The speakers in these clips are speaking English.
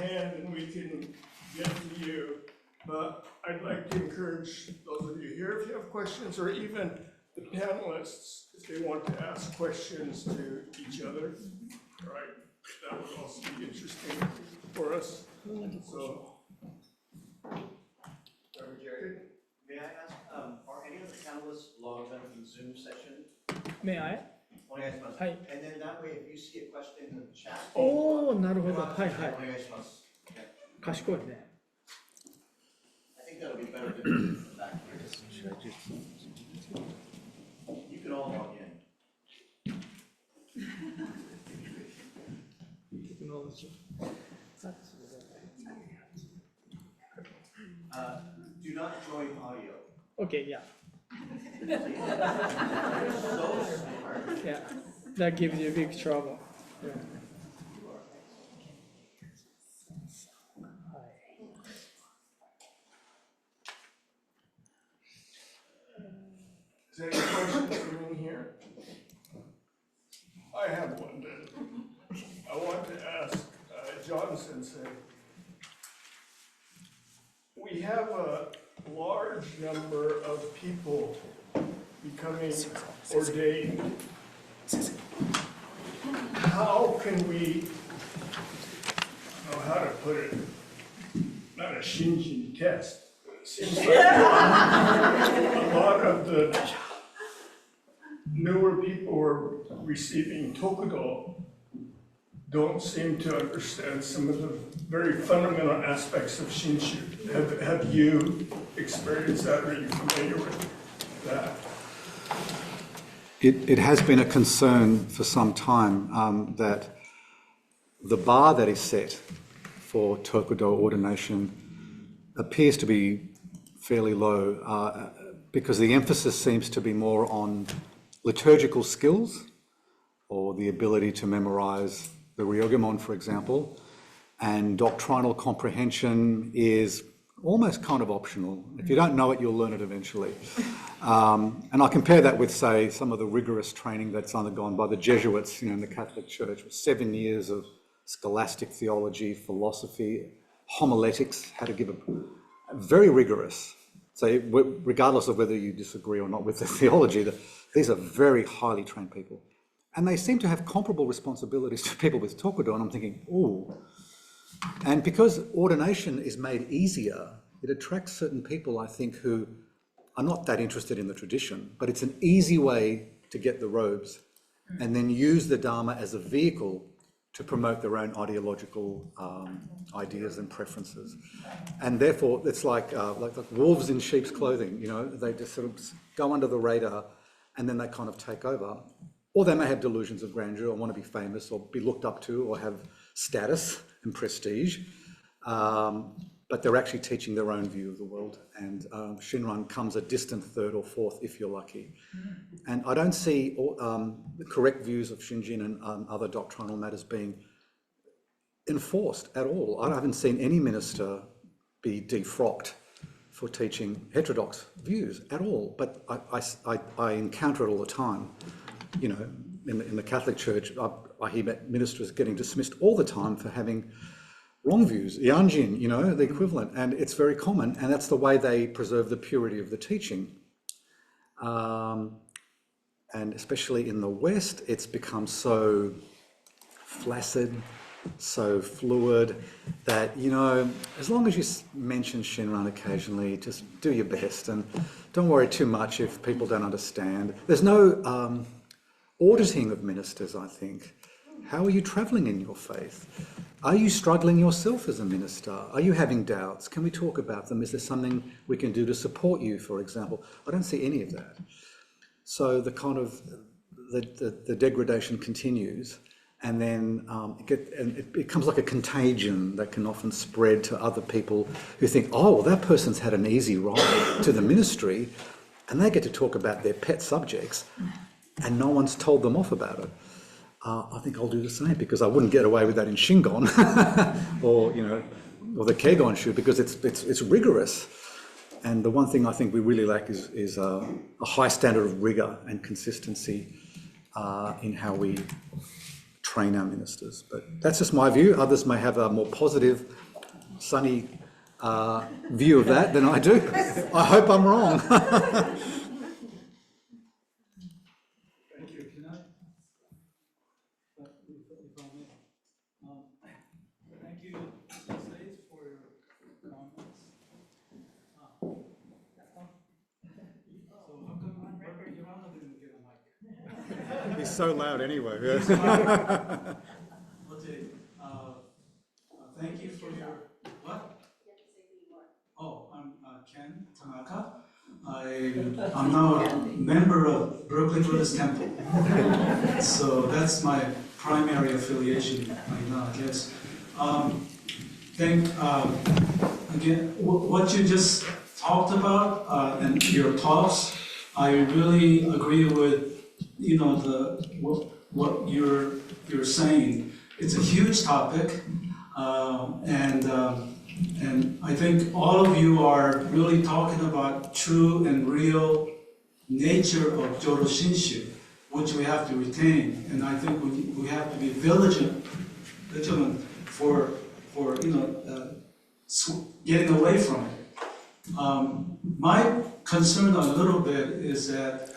hand and we can get to you. But I'd like to encourage those of you here, if you have questions, or even the panelists, if they want to ask questions to each other, right? That would also be interesting for us. So, Jerry, may I ask, are any of the panelists logged on to the Zoom session? May I? お願いします。はい。And then that way, if you see a question in the chat, おー、なるほど。はいはい。お願いします。賢いね。I think that'll be better than from the back here. You can all log in. Do not join audio. Okay, yeah. So smart. Yeah. That gives you big trouble. Yeah. is there any questions from in here? I have one then. I want to ask John Sensei. We have a large number of people becoming ordained. How can we, I don't know how to put it, not a Shinshin test, but it seems like a lot of the newer people who are receiving Tokudo don't seem to understand some of the very fundamental aspects of Shinshu. Have you experienced that? Are you familiar with that? It has been a concern for some time that the bar that is set for Tokudo ordination appears to be fairly low because the emphasis seems to be more on liturgical skills or the ability to memorize the Ryōgemon, for example, and doctrinal comprehension is almost kind of optional. If you don't know it, you'll learn it eventually. And I compare that with, say, some of the rigorous training that's undergone by the Jesuits, in the Catholic Church, with 7 years of scholastic theology, philosophy, homiletics, how to give a very rigorous. So regardless of whether you disagree or not with the theology, these are very highly trained people. And they seem to have comparable responsibilities to people with Tokudo, and I'm thinking, ooh. And because ordination is made easier, it attracts certain people, I think, who are not that interested in the tradition, but it's an easy way to get the robes and then use the Dharma as a vehicle to promote their own ideological ideas and preferences. And therefore, it's like wolves in sheep's clothing, they just sort of go under the radar and then they kind of take over. Or they may have delusions of grandeur or want to be famous or be looked up to or have status and prestige, but they're actually teaching their own view of the world. And Shinran comes a distant third or fourth if you're lucky. And I don't see the correct views of Shinjin and other doctrinal matters being enforced at all. I haven't seen any minister be defrocked for teaching heterodox views at all, but I encounter it all the time. In the Catholic Church, I hear ministers getting dismissed all the time for having wrong views, Yanjin, the equivalent, and it's very common, and that's the way they preserve the purity of the teaching. And especially in the West, it's become so flaccid, so fluid, that, as long as you mention Shinran occasionally, just do your best and don't worry too much if people don't understand. There's no auditing of ministers, I think. How are you travelling in your faith? Are you struggling yourself as a minister? Are you having doubts? Can we talk about them? Is there something we can do to support you, for example? I don't see any of that. So the kind of, the degradation continues, and then it becomes like a contagion that can often spread to other people who think, oh, that person's had an easy ride to the ministry, and they get to talk about their pet subjects, and no one's told them off about it. I think I'll do the same, because I wouldn't get away with that in Shingon or the Kegon-shu, because it's rigorous. And the one thing I think we really lack is a high standard of rigor and consistency in how we train our ministers. But that's just my view. Others may have a more positive, sunny view of that than I do. I hope I'm wrong. Thank you. Can I, if I may, thank you, Sage, for your comments. So how come Yorana didn't get a mic? He's so loud anyway. Okay, thank you for your, what? Oh, I'm Ken Tanaka. I'm now a member of Berkeley Buddhist Temple. So that's my primary affiliation right now, I guess. Again, what you just talked about in your talks, I really agree with, you know, what you're saying. It's a huge topic, and I think all of you are really talking about true and real nature of Jodo Shinshu, which we have to retain, and I think we have to be vigilant for getting away from it. My concern a little bit is that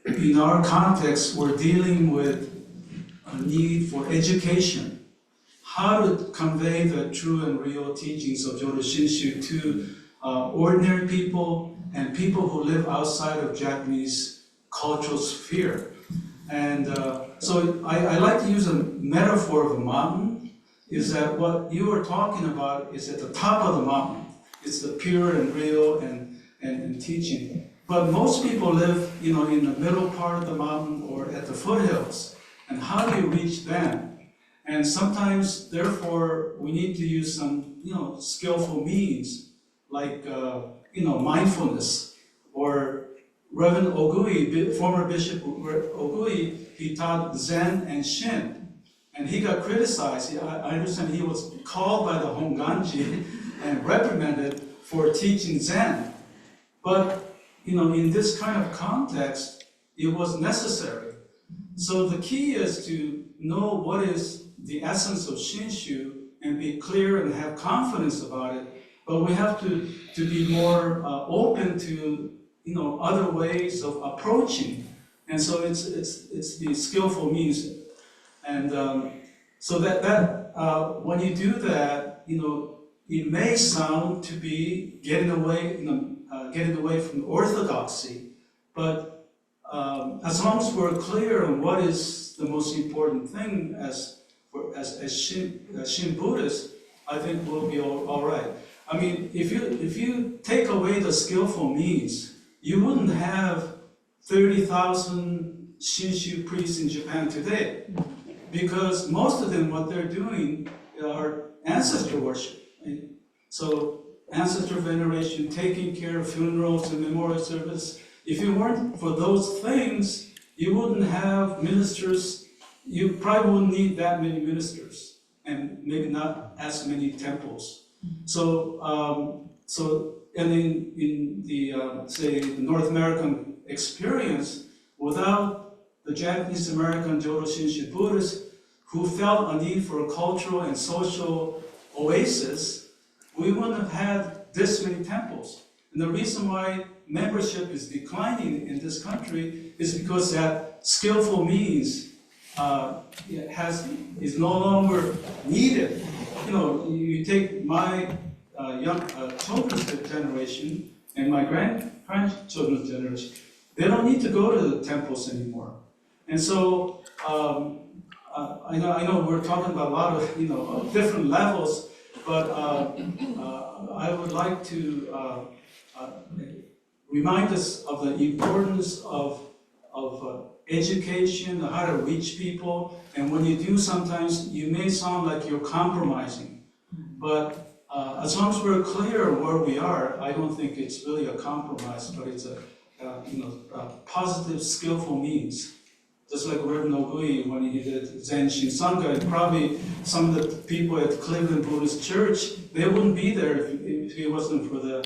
in our context, we're dealing with a need for education. How to convey the true and real teachings of Jodo Shinshu to ordinary people and people who live outside of Japanese cultural sphere. And so I like to use a metaphor of a mountain, is that what you are talking about is at the top of the mountain. It's the pure and real and teaching. But most people live, you know, in the middle part of the mountain or at the foothills. And how do you reach them? And sometimes, therefore, we need to use some, you know, skillful means, like, you know, mindfulness. Or Reverend Ogui, former Bishop Ogui, he taught Zen and Shin. And he got criticized. I understand he was called by the Honganji and reprimanded for teaching Zen. But, you know, in this kind of context, it was necessary. So the key is to know what is the essence of Shinshu and be clear and have confidence about it. But we have to be more open to, you know, other ways of approaching. And so it's the skillful means. And so that when you do that, you know, it may sound to be getting away from orthodoxy, but as long as we're clear on what is the most important thing as Shin Buddhists, I think we'll be all right. I mean, if you take away the skillful means, you wouldn't have 30,000 Shinshu priests in Japan today, because most of them, what they're doing are ancestor worship. Right? So ancestor veneration, taking care of funerals and memorial service. If it weren't for those things, you wouldn't have ministers. You probably wouldn't need that many ministers, and maybe not as many temples. So, and in the say the North American experience, without the Japanese American Jodo Shinshu Buddhists who felt a need for a cultural and social oasis, we wouldn't have had this many temples. And the reason why membership is declining in this country is because that skillful means is no longer needed. You know, you take my young children's generation and my grandchildren's generation, they don't need to go to the temples anymore. And so I know we're talking about a lot of, you know, different levels, but I would like to remind us of the importance of education, how to reach people. And when you do, sometimes you may sound like you're compromising. But as long as we're clear where we are, I don't think it's really a compromise, but it's a positive, skillful means. Just like Reverend Ogui, when he did Zen Shin Sangha, and probably some of the people at Cleveland Buddhist Church, they wouldn't be there if it wasn't for the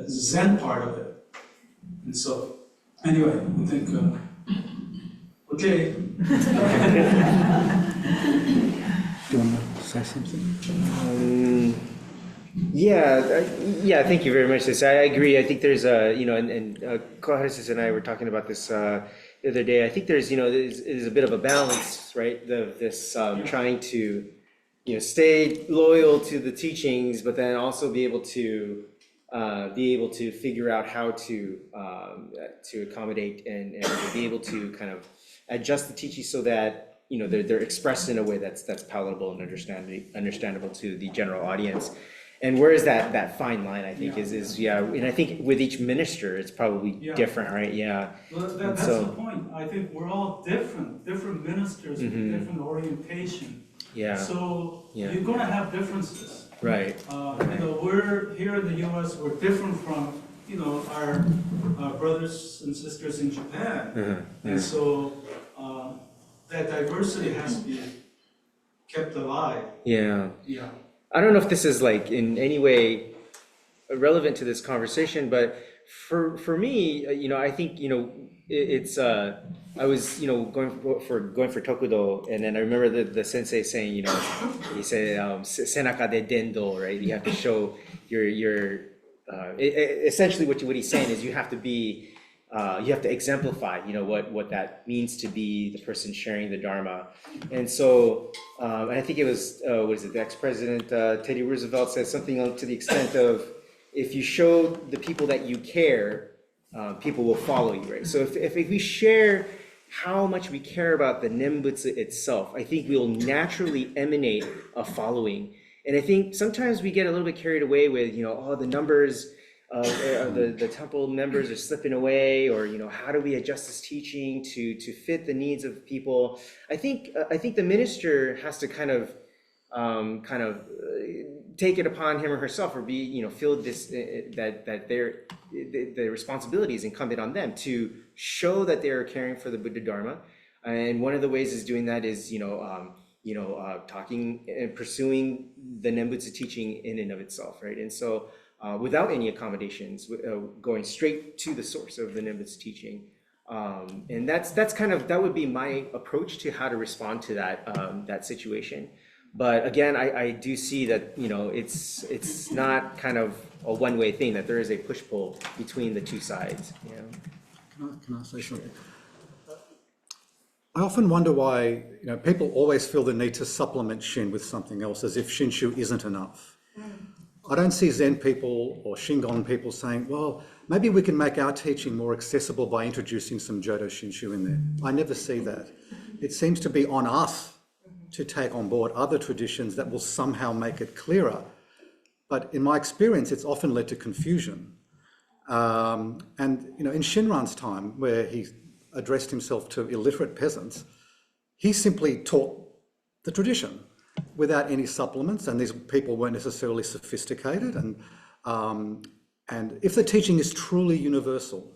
Zen part of it. And so, anyway, I think we'll Okay. Do you want to say something? Yeah, thank you very much. I agree. I think there's Kuwahara and I were talking about this the other day. I think there's a bit of a balance, right? This trying to, stay loyal to the teachings, but then also be able to figure out how to accommodate and be able to kind of adjust the teachings so that they're expressed in a way that's palatable and understandable to the general audience. And where is that fine line, I think, is and I think with each minister, it's probably different, right? Yeah. Well, that's the point. I think we're all different ministers with different orientation. Yeah. So you're going to have differences. Right. We're here in the U.S. We're different from our brothers and sisters in Japan, and so that diversity has to be kept alive. Yeah. I don't know if this is like in any way relevant to this conversation, but for me, I think it's I was going for Tokudo, and then I remember the sensei saying, he said senaka de dendo, right? You have to show your essentially what he's saying is you have to be you have to exemplify, what that means to be the person sharing the Dharma. And so, and I think it was, the ex-president Teddy Roosevelt said something to the extent of, if you show the people that you care, people will follow you, right? So if we share how much we care about the Nembutsu itself, I think we'll naturally emanate a following. And I think sometimes we get a little bit carried away with, the numbers, the temple members are slipping away, or how do we adjust this teaching to fit the needs of people? I think the minister has to kind of take it upon him or herself, or be feel this that the responsibility is incumbent on them to show that they are caring for the Buddha Dharma. And one of the ways is doing that is talking and pursuing the Nembutsu teaching in and of itself, right? And so without any accommodations, going straight to the source of the Nembutsu teaching. And that would be my approach to how to respond to that situation. But again, I do see that it's not kind of a one-way thing, that there is a push-pull between the two sides. Can I say something? I often wonder why people always feel the need to supplement Shin with something else, as if Shinshu isn't enough. I don't see Zen people or Shingon people saying, well, maybe we can make our teaching more accessible by introducing some Jodo Shinshu in there. I never see that. It seems to be on us to take on board other traditions that will somehow make it clearer. But in my experience, it's often led to confusion. And in Shinran's time, where he addressed himself to illiterate peasants, he simply taught the tradition without any supplements, and these people weren't necessarily sophisticated. And if the teaching is truly universal,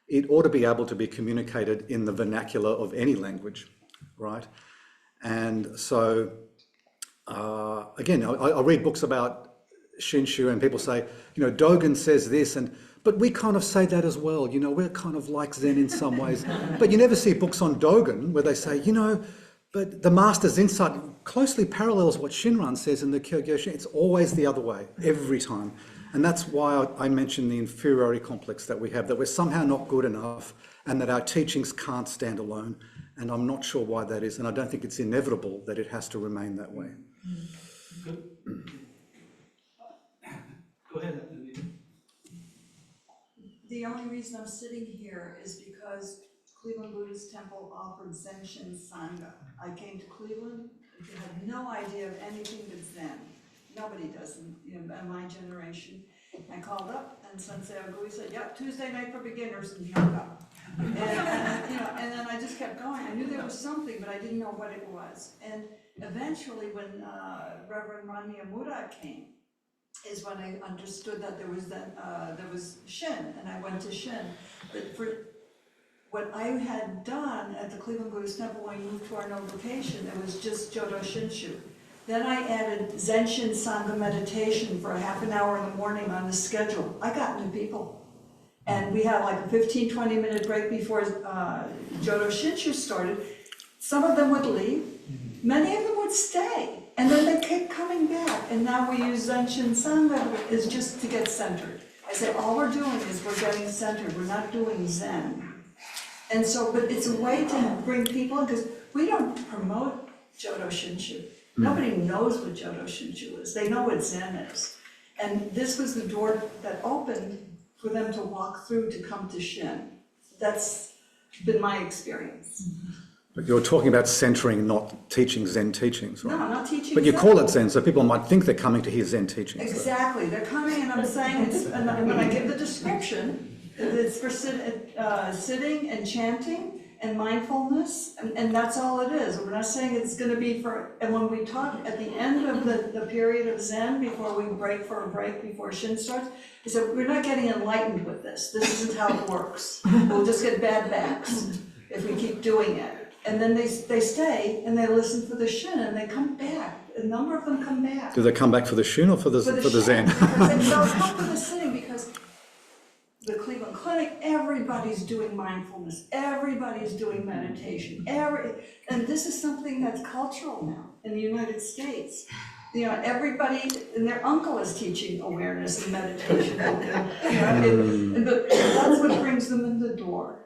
it ought to be able to be communicated in the vernacular of any language, right? And so, again, I read books about Shinshu, and people say, Dogen says this, but we kind of say that as well. We're kind of like Zen in some ways. But you never see books on Dogen where they say, but the master's insight closely parallels what Shinran says in the Kyogyo Shin. It's always the other way, every time. And that's why I mentioned the inferiority complex that we have, that we're somehow not good enough and that our teachings can't stand alone. And I'm not sure why that is. And I don't think it's inevitable that it has to remain that way. Good. Go ahead, Anita. The only reason I'm sitting here is because Cleveland Buddhist Temple offered Zenshin Sangha. I came to Cleveland, had no idea of anything but Zen. Nobody does in my generation. I called up and Sensei Ogui said, "Yep, Tuesday night for beginners in yoga." And then I just kept going. I knew there was something, but I didn't know what it was. And eventually, when Reverend Ron Miyamura came, is when I understood that there was Shin, and I went to Shin. But for what I had done at the Cleveland Buddhist Temple when we moved to our new location, it was just Jodo Shinshu. Then I added Zenshin Sangha meditation for a half an hour in the morning on the schedule. I got new people. And we had like a 15, 20-minute break before Jodo Shinshu started. Some of them would leave, many of them would stay, and then they kept coming back. And now we use Zenshin Sangha is just to get centered. I say all we're doing is we're getting centered, we're not doing Zen. And so, but it's a way to bring people in, because we don't promote Jodo Shinshu. Nobody knows what Jodo Shinshu is. They know what Zen is. And this was the door that opened for them to walk through to come to Shin. That's been my experience. But you're talking about centering, not teaching Zen teachings, right? No, I'm not teaching But you Zen. call it Zen, so people might think they're coming to hear Zen teachings. so- Exactly, they're coming and I'm saying it's, and when I give the description, it's for sitting and chanting and mindfulness, and that's all it is. We're not saying it's gonna be for, and when we talk at the end of the period of Zen, before we break for a break, before Shin starts, we said, we're not getting enlightened with this. This isn't how it works. We'll just get bad backs if we keep doing it. And then they stay and they listen for the Shin and they come back. A number of them come back. Do they come back for the Shin or for the Zen? They'll come for the sitting because the Cleveland Clinic, everybody's doing mindfulness, everybody's doing meditation, and this is something that's cultural now in the United States. You know, everybody and their uncle is teaching awareness and meditation. But that's what brings them in the door.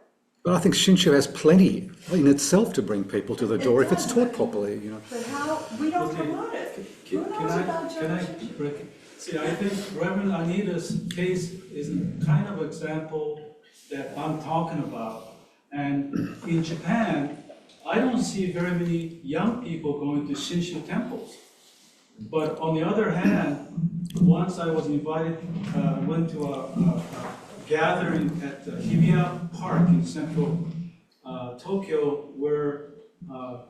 But I think Shinshu has plenty in itself to bring people to the door if it's does. taught properly, you know. But how, we don't promote it. Who knows about Can I Jodo Shinshu? break it? See, I think Reverend Anita's case is a kind of example that I'm talking about. And in Japan, I don't see very many young people going to Shinshu temples. But on the other hand, once I was invited, went to a gathering at Hibiya Park in central Tokyo, where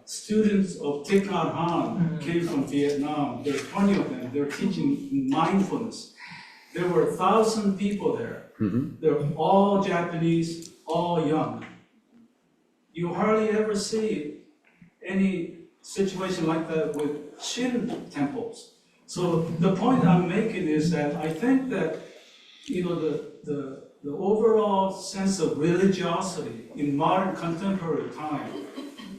students of Thich Nhat Hanh came from Vietnam. There are 20 of them. They're teaching mindfulness. There were 1,000 people there. They're all Japanese, all young. You hardly ever see any situation like that with Shin temples. So the point I'm making is that I think that, you know, the overall sense of religiosity in modern contemporary time,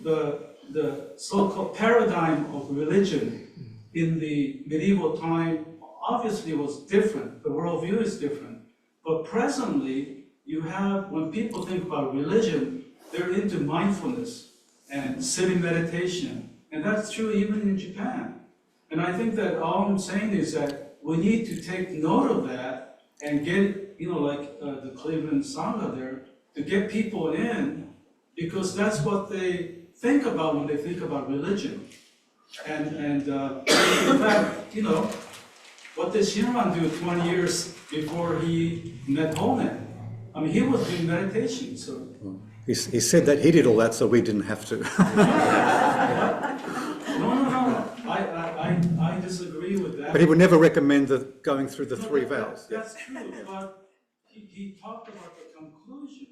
the so-called paradigm of religion in the medieval time obviously was different. The worldview is different. But presently, you have, when people think about religion, they're into mindfulness and sitting meditation. And that's true even in Japan. And I think that all I'm saying is that we need to take note of that and get, you know, like the Cleveland Sangha there, to get people in, because that's what they think about when they think about religion. And in fact, you know, what did Shinran do 20 years before he met Honen? I mean, he was doing meditation, so. He said that he did all that so we didn't have to. No. I disagree with that. But he would never recommend going through the three vows. That's true, but he talked about the conclusion,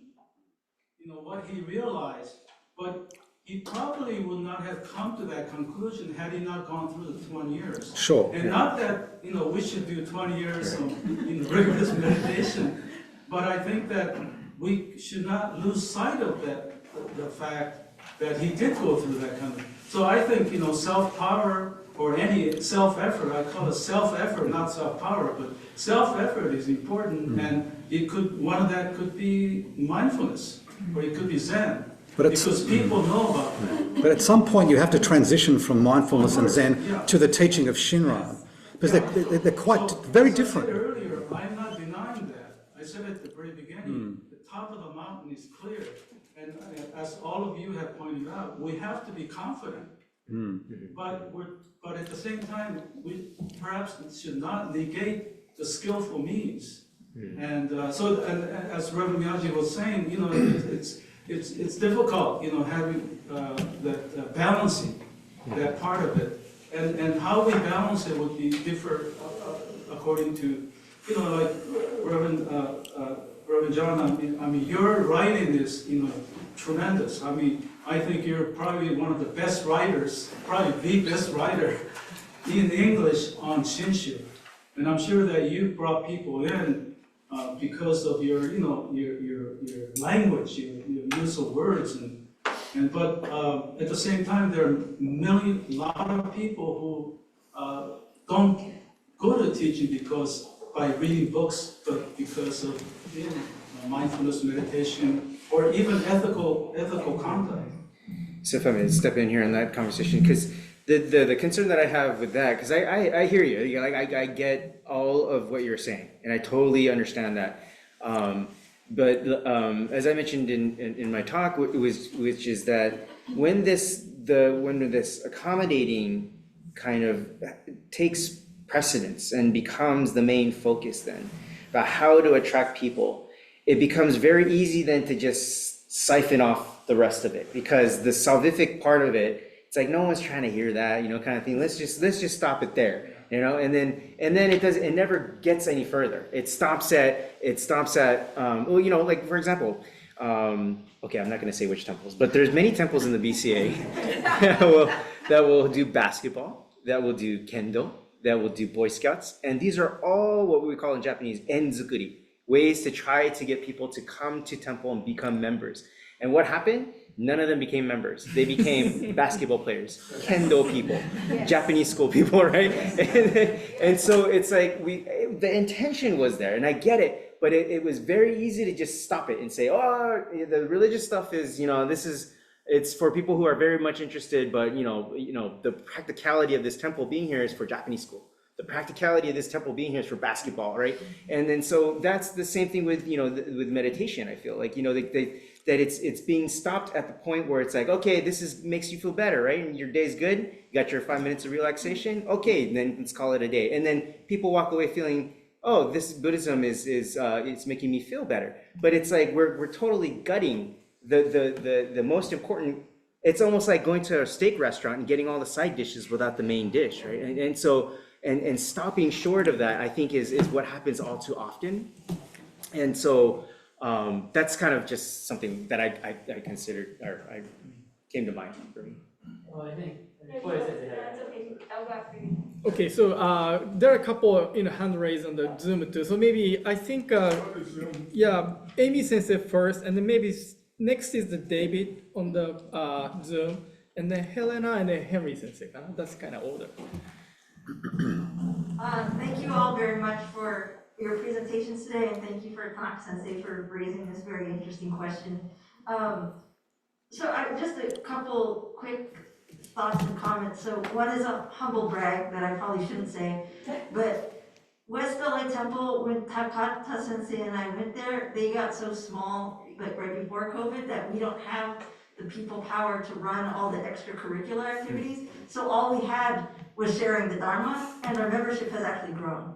you know, what he realized, but he probably would not have come to that conclusion had he not gone through the 20 years. Sure. And not that, you know, we should do 20 years of rigorous meditation, but I think that we should not lose sight of that, the fact that he did go through that kind of. So I think, you know, self-power or any self-effort, I call it self-effort, not self-power, but self-effort is important, and it could, one of that could be mindfulness, or it could be Zen. But it's, because people know about that. but at some point you have to transition from mindfulness and Zen to the teaching of Shinran, because they're quite very different. As I said earlier, I'm not denying that. I said at the very beginning, the top of the mountain is clear. And as all of you have pointed out, we have to be confident. But at the same time, we perhaps should not negate the skillful means. And so, and as Rev Miyaji was saying, you know, it's difficult, you know, having that balancing that part of it, and how we balance it would be differ according to, you know, like Reverend John. I mean, your writing is, you know, tremendous. I mean, I think you're probably one of the best writers, probably the best writer in English on Shinshu, and I'm sure that you've brought people in because of your, your language, your use of words, but at the same time, there are a lot of people who don't go to teaching because by reading books, but because of mindfulness meditation or even ethical conduct. So if I may step in here on that conversation, because the concern that I have with that, because I hear you, like I get all of what you're saying, and I totally understand that. But as I mentioned in my talk, which is that when this accommodating kind of takes precedence and becomes the main focus then about how to attract people, it becomes very easy then to just siphon off the rest of it, because the salvific part of it, it's like no one's trying to hear that, kind of thing. Let's just stop it there, and then it never gets any further. It stops at like for example, okay, I'm not going to say which temples, but there's many temples in the BCA that will do basketball, that will do kendo, that will do Boy Scouts, and these are all what we call in Japanese enzukuri, ways to try to get people to come to temple and become members. And what happened? None of them became members. They became basketball players, kendo people, Japanese school people, right? And so it's like the intention was there, and I get it, but it was very easy to just stop it and say, oh, the religious stuff is, it's for people who are very much interested, but the practicality of this temple being here is for Japanese school. The practicality of this temple being here is for basketball, right? And then so that's the same thing with with meditation. I feel like that it's being stopped at the point where it's like, okay, makes you feel better, right? And your day's good. You got your 5 minutes of relaxation. Okay, then let's call it a day. And then people walk away feeling, oh, this Buddhism is it's making me feel better. But it's like we're totally gutting the most important. It's almost like going to a steak restaurant and getting all the side dishes without the main dish, right? And so and stopping short of that, I think is what happens all too often. And so that's kind of just something that I considered, or I came to mind for me. Well, I think that's okay. I'll go after you. Okay, so there are a couple hand raised on the Zoom too. So maybe I think Amy Sensei first, and then maybe next is the David on the Zoom, and then Helena, and then Henry Sensei. That's kind of order. Thank you all very much for your presentations today, and thank you for Tanaka Sensei for raising this very interesting question. Just a couple quick thoughts and comments. So one is a humble brag that I probably shouldn't say, but West LA Temple, when Takata Sensei and I went there, they got so small, like right before COVID, that we don't have the people power to run all the extracurricular activities. So all we had was sharing the Dharma, and our membership has actually grown.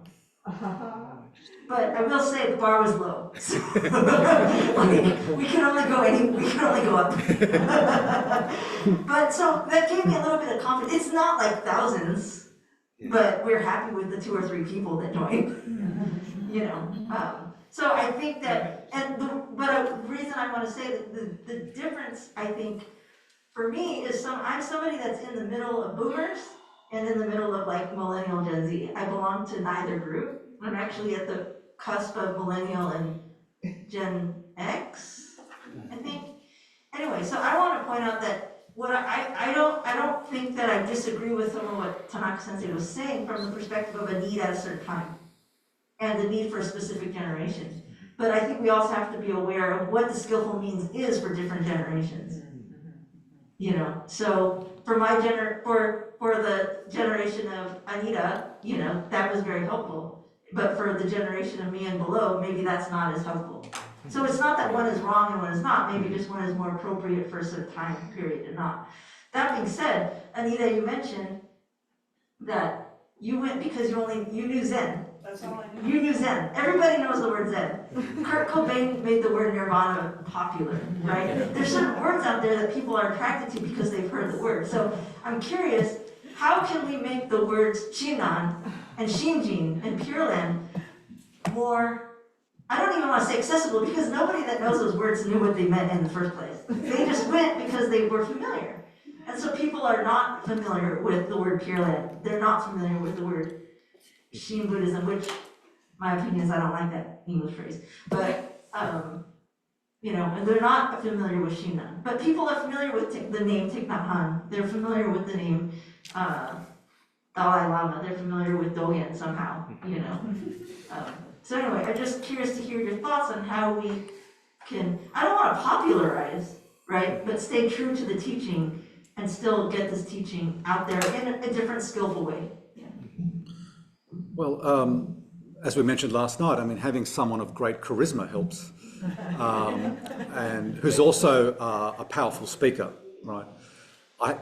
But I will say the bar was low. So we can only go up. But so that gave me a little bit of confidence. It's not like thousands, but we're happy with the 2 or 3 people that joined. So I think that, the reason I want to say that the difference, I think, for me is I'm somebody that's in the middle of boomers and in the middle of like millennial Gen Z. I belong to neither group. I'm actually at the cusp of millennial and Gen X, I think. Anyway, so I want to point out that I don't think that I disagree with some of what Tanaka Sensei was saying from the perspective of a need at a certain time and the need for a specific generation. But I think we also have to be aware of what the skillful means is for different generations. So for for the generation of Anita, that was very helpful. But for the generation of me and below, maybe that's not as helpful. So it's not that one is wrong and one is not, maybe just one is more appropriate for a certain time period and not. That being said, Anita, you mentioned that you went because you knew Zen. That's all I know. You knew Zen. Everybody knows the word Zen. Kurt Cobain made the word nirvana popular, right? There's certain words out there that people are attracted to because they've heard the word. So I'm curious, how can we make the words Shinran and Shinjin and Pure Land more, I don't even want to say accessible, because nobody that knows those words knew what they meant in the first place. They just went because they were familiar. And so people are not familiar with the word Pure Land. They're not familiar with the word Shin Buddhism, which My opinion is I don't like that English phrase, but, you know, and they're not familiar with Shinran. But people are familiar with the name Thich Nhat Hanh. They're familiar with the name Dalai Lama. They're familiar with Dogen somehow, you know. So anyway, I'm just curious to hear your thoughts on how we can, I don't want to popularize, right, but stay true to the teaching and still get this teaching out there in a different, skillful way. Yeah. Well, as we mentioned last night, I mean, having someone of great charisma helps, and who's also a powerful speaker, right?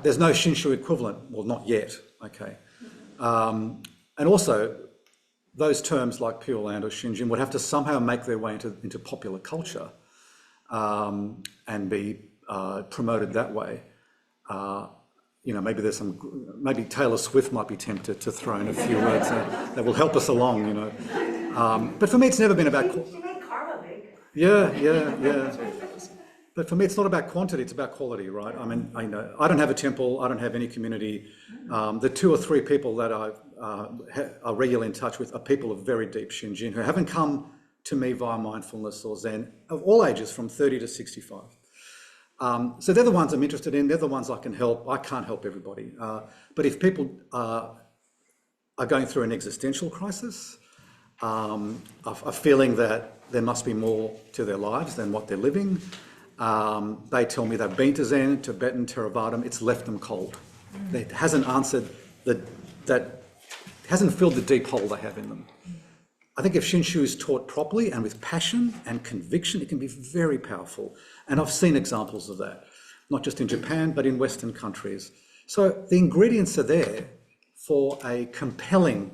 There's no Shinshu equivalent, well, not yet, okay. And also, those terms like Pure Land or Shinjin would have to somehow make their way into popular culture and be promoted that way. You know, maybe maybe Taylor Swift might be tempted to throw in a few words that will help us along, you know. But for me, it's never been about... She made karma big. Yeah. But for me, it's not about quantity, it's about quality, right? I mean, I don't have a temple, I don't have any community. The 2 or 3 people that I are regularly in touch with are people of very deep Shinjin who haven't come to me via mindfulness or Zen, of all ages, from 30 to 65. So they're the ones I'm interested in, they're the ones I can help. I can't help everybody. But if people are going through an existential crisis, a feeling that there must be more to their lives than what they're living, they tell me they've been to Zen, Tibetan, Theravada, it's left them cold. It hasn't answered hasn't filled the deep hole they have in them. I think if Shinshu is taught properly and with passion and conviction, it can be very powerful. And I've seen examples of that, not just in Japan, but in Western countries. So the ingredients are there for a compelling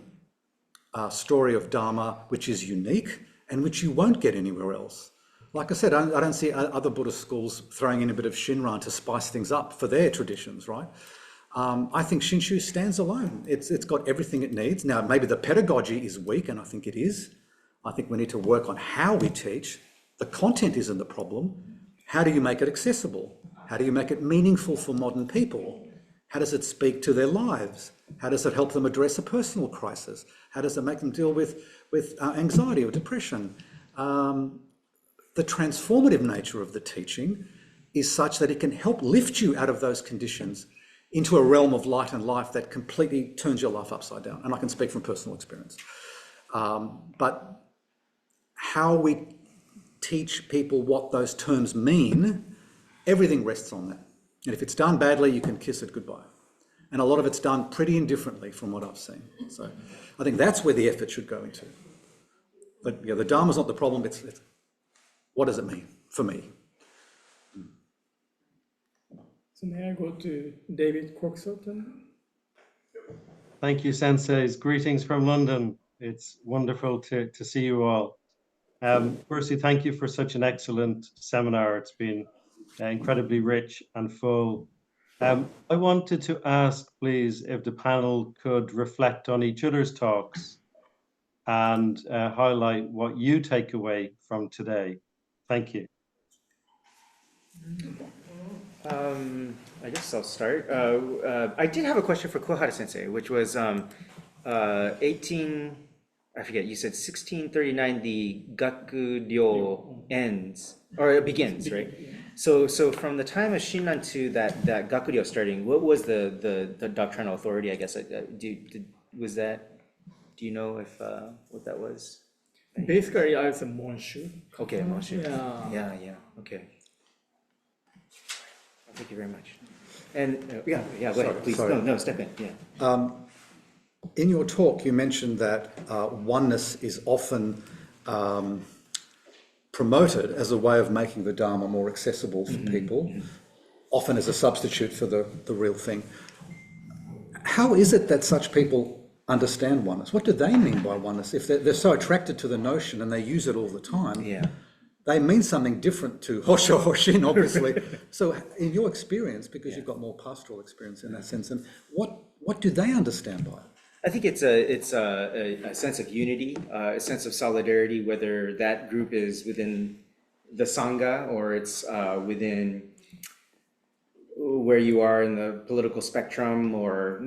story of Dharma, which is unique and which you won't get anywhere else. Like I said, I don't see other Buddhist schools throwing in a bit of Shinran to spice things up for their traditions, right? I think Shinshu stands alone. It's got everything it needs. Now, maybe the pedagogy is weak, and I think it is. I think we need to work on how we teach. The content isn't the problem. How do you make it accessible? How do you make it meaningful for modern people? How does it speak to their lives? How does it help them address a personal crisis? How does it make them deal with anxiety or depression? The transformative nature of the teaching is such that it can help lift you out of those conditions into a realm of light and life that completely turns your life upside down. And I can speak from personal experience. But how we teach people what those terms mean, everything rests on that. And if it's done badly, you can kiss it goodbye. And a lot of it's done pretty indifferently from what I've seen. So I think that's where the effort should go into. But yeah, the Dharma's not the problem, it's what does it mean for me? So may I go to David Croxton? Thank you, Senseis. Greetings from London. It's wonderful to see you all. Firstly, thank you for such an excellent seminar. It's been incredibly rich and full. I wanted to ask, please, if the panel could reflect on each other's talks and highlight what you take away from today. Thank you. I guess I'll start. I did have a question for Kuwahara Sensei, which was 18, I forget, you said 1639, the Gakuryo ends, or it begins, right? So from the time of Shinran to that Gakuryo starting, what was the doctrinal authority, I guess? Do you know if what that was? Basically, I was a Monshu. Okay, Monshu. Yeah. Okay. Thank you very much. And go ahead, please. Sorry. No, step in. Yeah. In your talk, you mentioned that oneness is often promoted as a way of making the Dharma more accessible for people, often as a substitute for the real thing. How is it that such people understand oneness? What do they mean by oneness? If they're so attracted to the notion and they use it all the time, they mean something different to Hosho Hoshin, obviously. So in your experience, because you've got more pastoral experience in that sense, and what do they understand by it? I think it's a sense of unity, a sense of solidarity, whether that group is within the Sangha or it's within where you are in the political spectrum, or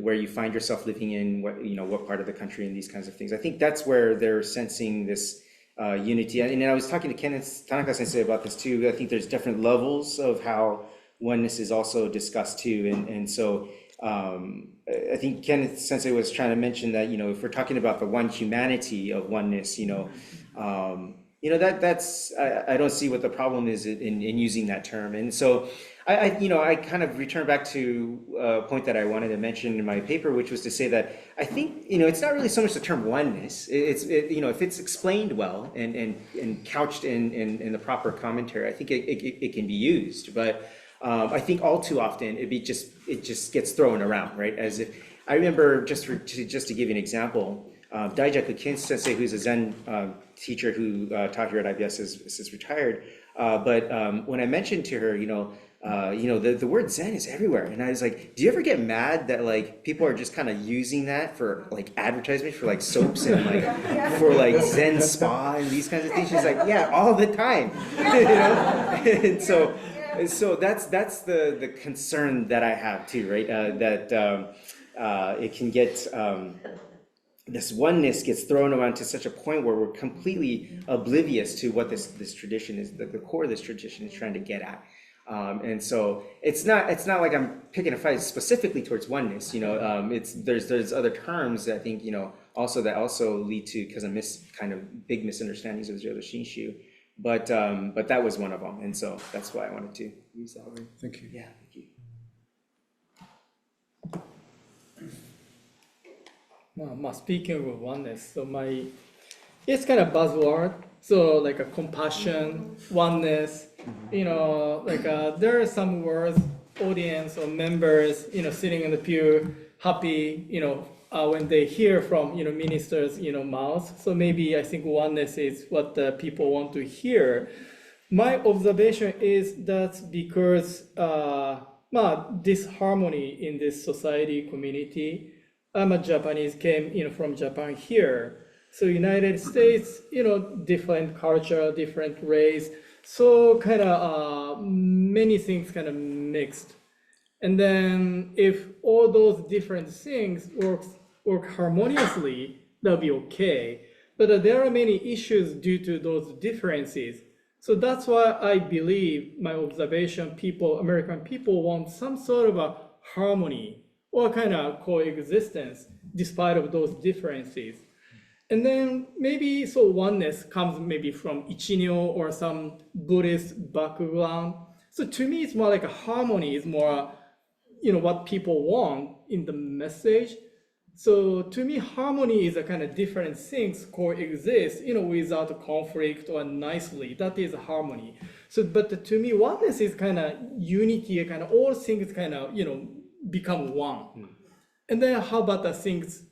where you find yourself living in, what part of the country, and these kinds of things. I think that's where they're sensing this unity. And I was talking to Kenneth Tanaka Sensei about this too. I think there's different levels of how oneness is also discussed too, and so I think Kenneth Sensei was trying to mention that if we're talking about the one humanity of oneness, that's I don't see what the problem is in using that term. And so I kind of return back to a point that I wanted to mention in my paper, which was to say that I think it's not really so much the term oneness. If it's explained well and couched in the proper commentary, I think it can be used. But I think all too often it just gets thrown around, right? As if I remember, just to give you an example, Daijaku Kin Sensei, who's a Zen teacher who taught here at IBS, is retired. But when I mentioned to her, the word Zen is everywhere, and I was like, do you ever get mad that like people are just kind of using that for like advertisement for like soaps and like for like Zen spa and these kinds of things? She's like, yeah, all the time, and so that's the concern that I have too, right? That it can get this oneness gets thrown around to such a point where we're completely oblivious to what this tradition is, the core of this tradition is trying to get at. And so it's not like I'm picking a fight specifically towards oneness. There's other terms that I think also lead to kind of big misunderstandings of Jodo Shinshu. But that was one of them, and so that's why I wanted to use that word. Thank you. Yeah, thank you. Speaking of oneness, so it's kind of buzzword. So like a compassion, oneness, there are some words, audience or members, sitting in the pew, happy, when they hear from, ministers, mouths. So maybe I think oneness is what the people want to hear. My observation is that's because disharmony in this society community. I'm a Japanese, came from Japan here. So United States, different culture, different race. So kind of many things kind of mixed. And then if all those different things work harmoniously, that'll be okay. But there are many issues due to those differences. So that's why I believe my observation, American people want some sort of a harmony or kind of coexistence despite of those differences. And then maybe oneness comes maybe from Ichinyo or some Buddhist background. So to me, it's more like a harmony is more, what people want in the message. So to me, harmony is a kind of different things coexist, without conflict or nicely. That is harmony. So, but to me, oneness is kind of unity, kind of all things kind of, become one. And then how about the things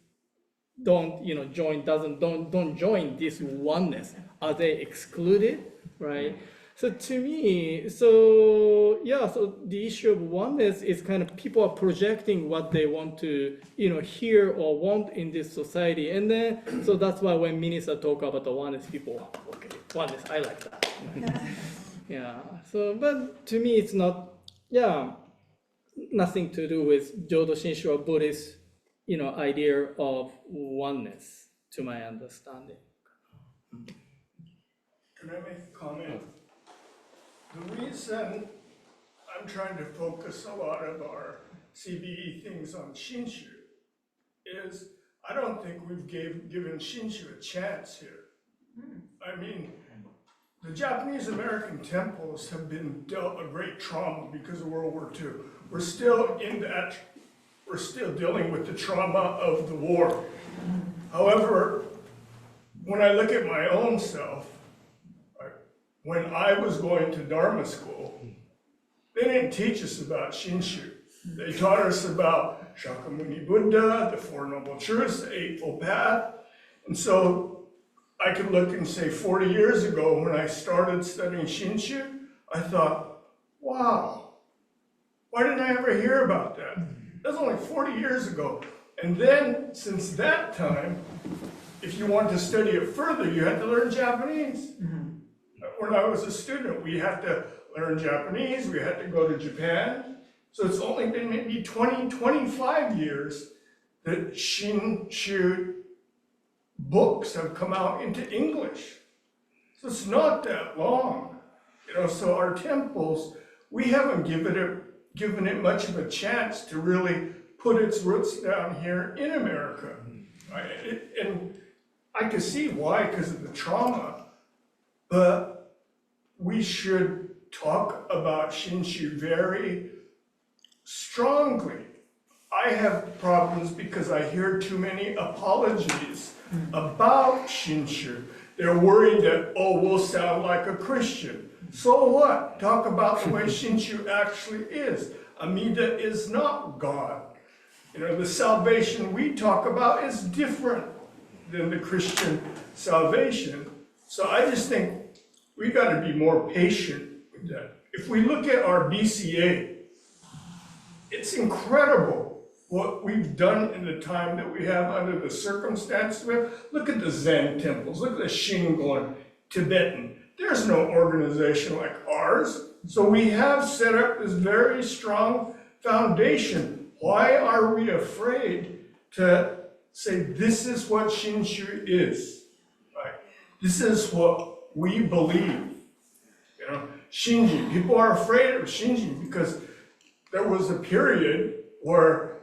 don't join this oneness? Are they excluded, right? So to me, so the issue of oneness is kind of people are projecting what they want to, hear or want in this society. And then, so that's why when ministers talk about the oneness, people, okay, oneness, I like that. Yeah, so, but to me, it's not, nothing to do with Jodo Shinshu or Buddhist, idea of oneness, to my understanding. Can I make a comment? The reason I'm trying to focus a lot of our CBE things on Shinshu is I don't think we've given Shinshu a chance here. I mean, the Japanese American temples have been dealt a great trauma because of World War II. We're still dealing with the trauma of the war. However, when I look at my own self, when I was going to Dharma school, they didn't teach us about Shinshu. They taught us about Shakyamuni Buddha, the Four Noble Truths, the Eightfold Path. And so I could look and say 40 years ago when I started studying Shinshu, I thought, wow, why didn't I ever hear about that? That's only 40 years ago. And then, since that time, if you wanted to study it further, you had to learn Japanese. When I was a student, we had to learn Japanese, we had to go to Japan. So it's only been maybe 20, 25 years that Shinshu books have come out into English. So it's not that long. So our temples, we haven't given it much of a chance to really put its roots down here in America. Right? And I can see why, because of the trauma, but we should talk about Shinshu very strongly. I have problems because I hear too many apologies about Shinshu. They're worried that, oh, we'll sound like a Christian. So what? Talk about the way Shinshu actually is. Amida is not God. The salvation we talk about is different than the Christian salvation. So I just think we got to be more patient with that. If we look at our BCA, it's incredible what we've done in the time that we have under the circumstances we have. Look at the Zen temples, look at the Shingon, Tibetan. There's no organization like ours. So we have set up this very strong foundation. Why are we afraid to say this is what Shinshu is? Right? This is what we believe. Shinji, people are afraid of Shinji because there was a period where,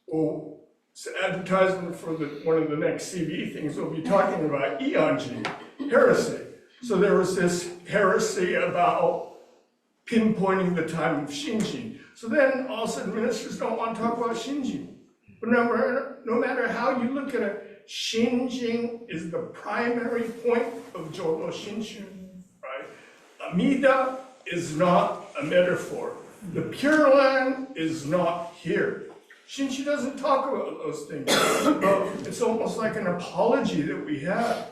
well, it's an advertisement for one of the next CB things, we'll be talking about Eonji, heresy. So there was this heresy about pinpointing the time of Shinji. So then all of a sudden ministers don't want to talk about Shinji. But no matter how you look at it, Shinjin is the primary point of Jodo Shinshu, right? Amida is not a metaphor. The Pure Land is not here. Shinshu doesn't talk about those things. It's almost like an apology that we have.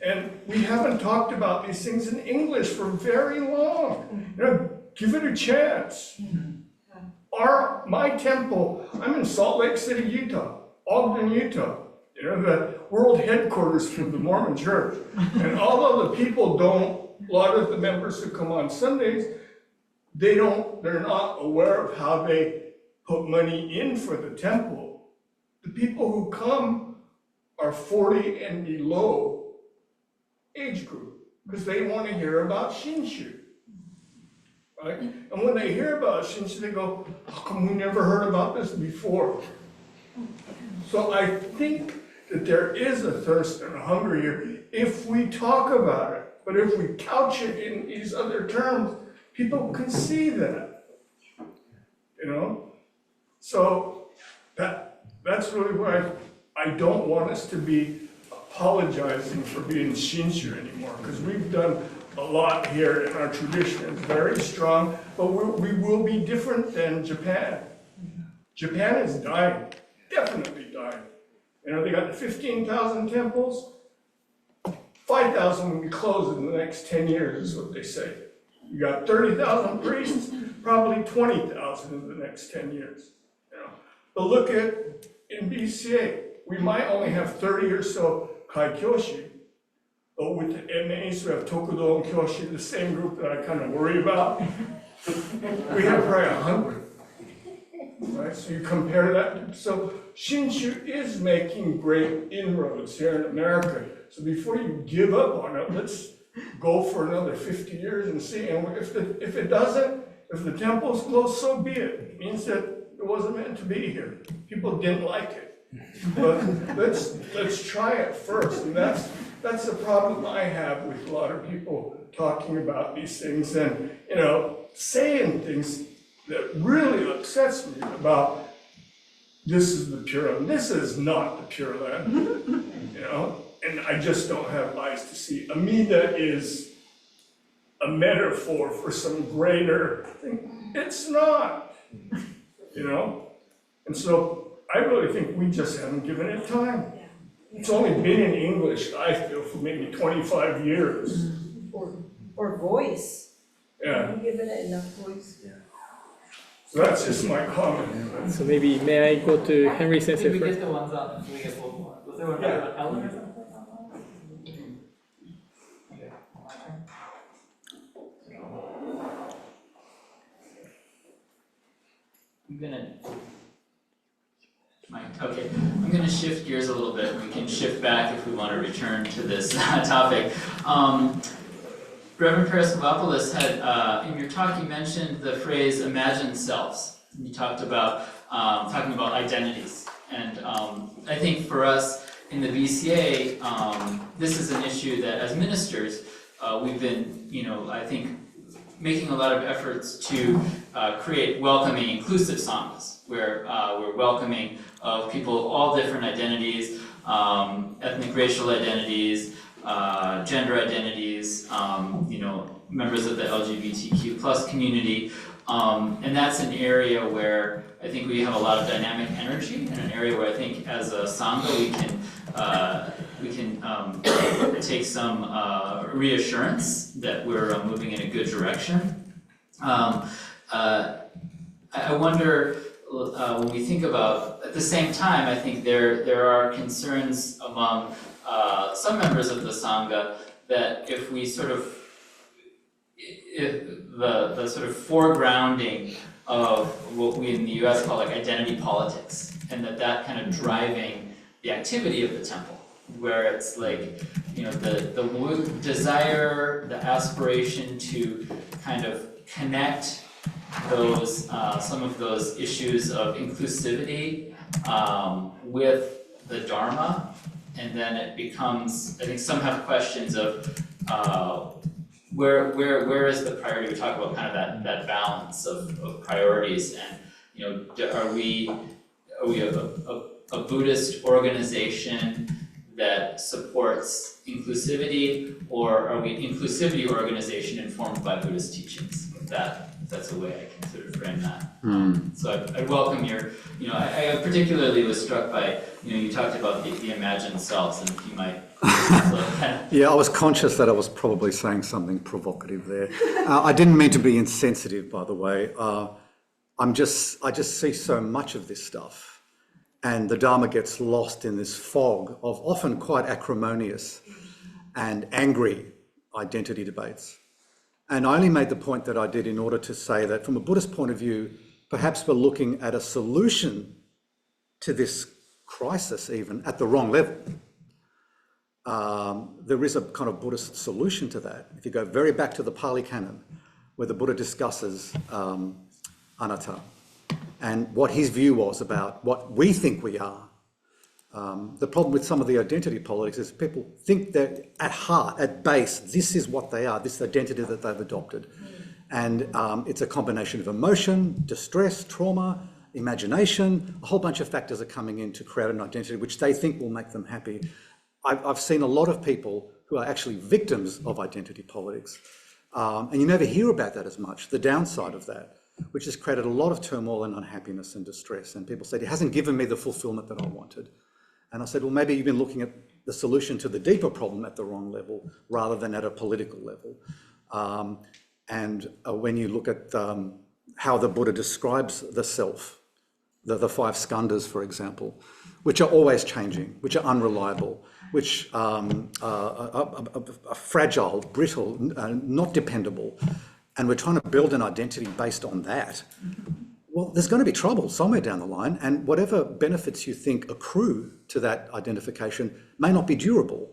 And we haven't talked about these things in English for very long. Give it a chance. My temple, I'm in Salt Lake City, Utah, Ogden, Utah. The world headquarters for the Mormon Church. And although the people a lot of the members who come on Sundays, they're not aware of how they put money in for the temple. The people who come are 40 and below age group, because they want to hear about Shinshu. Right? And when they hear about Shinshu, they go, how come we never heard about this before? So I think that there is a thirst and a hunger here if we talk about it. But if we couch it in these other terms, people can see that. So that's really why I don't want us to be apologizing for being Shinshu anymore, because we've done a lot here in our tradition. It's very strong, but we will be different than Japan. Japan is dying, definitely dying. They got 15,000 temples. 5,000 will be closed in the next 10 years, is what they say. You got 30,000 priests, probably 20,000 in the next 10 years. But look at in BCA, we might only have 30 or so Kai Kyoshi, but with the MAs, we have Tokudo and Kyoshi, the same group that I kind of worry about. We have probably 100. Right? So you compare that. So Shinshu is making great inroads here in America. So before you give up on it, let's go for another 50 years and see. And if it doesn't, if the temple's closed, so be it. It means that it wasn't meant to be here. People didn't like it. But let's try it first. And that's the problem I have with a lot of people talking about these things and saying things that really upsets me about this is the Pure Land. This is not the Pure Land. And I just don't have eyes to see. Amida is a metaphor for some greater thing. It's not, And so I really think we just haven't given it time. It's only been in English, I feel, for maybe 25 years. Or voice. Yeah. Haven't given it enough voice. So that's just my comment. So maybe, may I go to Henry Sensei Maybe we first? get the ones up, we get both more. Was there one about Ellen or something? Okay, my turn. I'm gonna shift gears a little bit. We can shift back if we want to return to this topic. Reverend Paraskovopoulus had, in your talk, you mentioned the phrase imagined selves. You talked about talking about identities. And I think for us in the BCA, this is an issue that as ministers, we've been, I think, making a lot of efforts to create welcoming, inclusive sanghas, where we're welcoming of people of all different identities, ethnic, racial identities, gender identities, members of the LGBTQ plus community. And that's an area where I think we have a lot of dynamic energy, and an area where I think as a sangha we can take some reassurance that we're moving in a good direction. I wonder, when we think about, at the same time, I think there are concerns among some members of the Sangha that if we sort of, the sort of foregrounding of what we in the US call like identity politics, and that kind of driving the activity of the temple, where it's like, the desire, the aspiration to kind of connect those, some of those issues of inclusivity with the Dharma, and then it becomes, I think some have questions of where is the priority? We talk about kind of that balance of priorities, and are we a Buddhist organization that supports inclusivity, or are we an inclusivity organization informed by Buddhist teachings? That's a way I can sort of frame that. So I welcome your, I particularly was struck by, you talked about the imagined selves, and if you might Yeah, I was conscious that I was probably saying something provocative there. I didn't mean to be insensitive, by the way. I just see so much of this stuff, and the Dharma gets lost in this fog of often quite acrimonious and angry identity debates. And I only made the point that I did in order to say that from a Buddhist point of view, perhaps we're looking at a solution to this crisis even at the wrong level. There is a kind of Buddhist solution to that. If you go very back to the Pali Canon, where the Buddha discusses anatta and what his view was about what we think we are. The problem with some of the identity politics is people think that at heart, at base, this is what they are, this identity that they've adopted. And it's a combination of emotion, distress, trauma, imagination, a whole bunch of factors are coming in to create an identity which they think will make them happy. I've seen a lot of people who are actually victims of identity politics. And you never hear about that as much, the downside of that, which has created a lot of turmoil and unhappiness and distress. And people said, it hasn't given me the fulfillment that I wanted. And I said, well, maybe you've been looking at the solution to the deeper problem at the wrong level rather than at a political level. When you look at how the Buddha describes the self, the five skandhas, for example, which are always changing, which are unreliable, which are fragile, brittle, not dependable, and we're trying to build an identity based on that, well, there's going to be trouble somewhere down the line, and whatever benefits you think accrue to that identification may not be durable.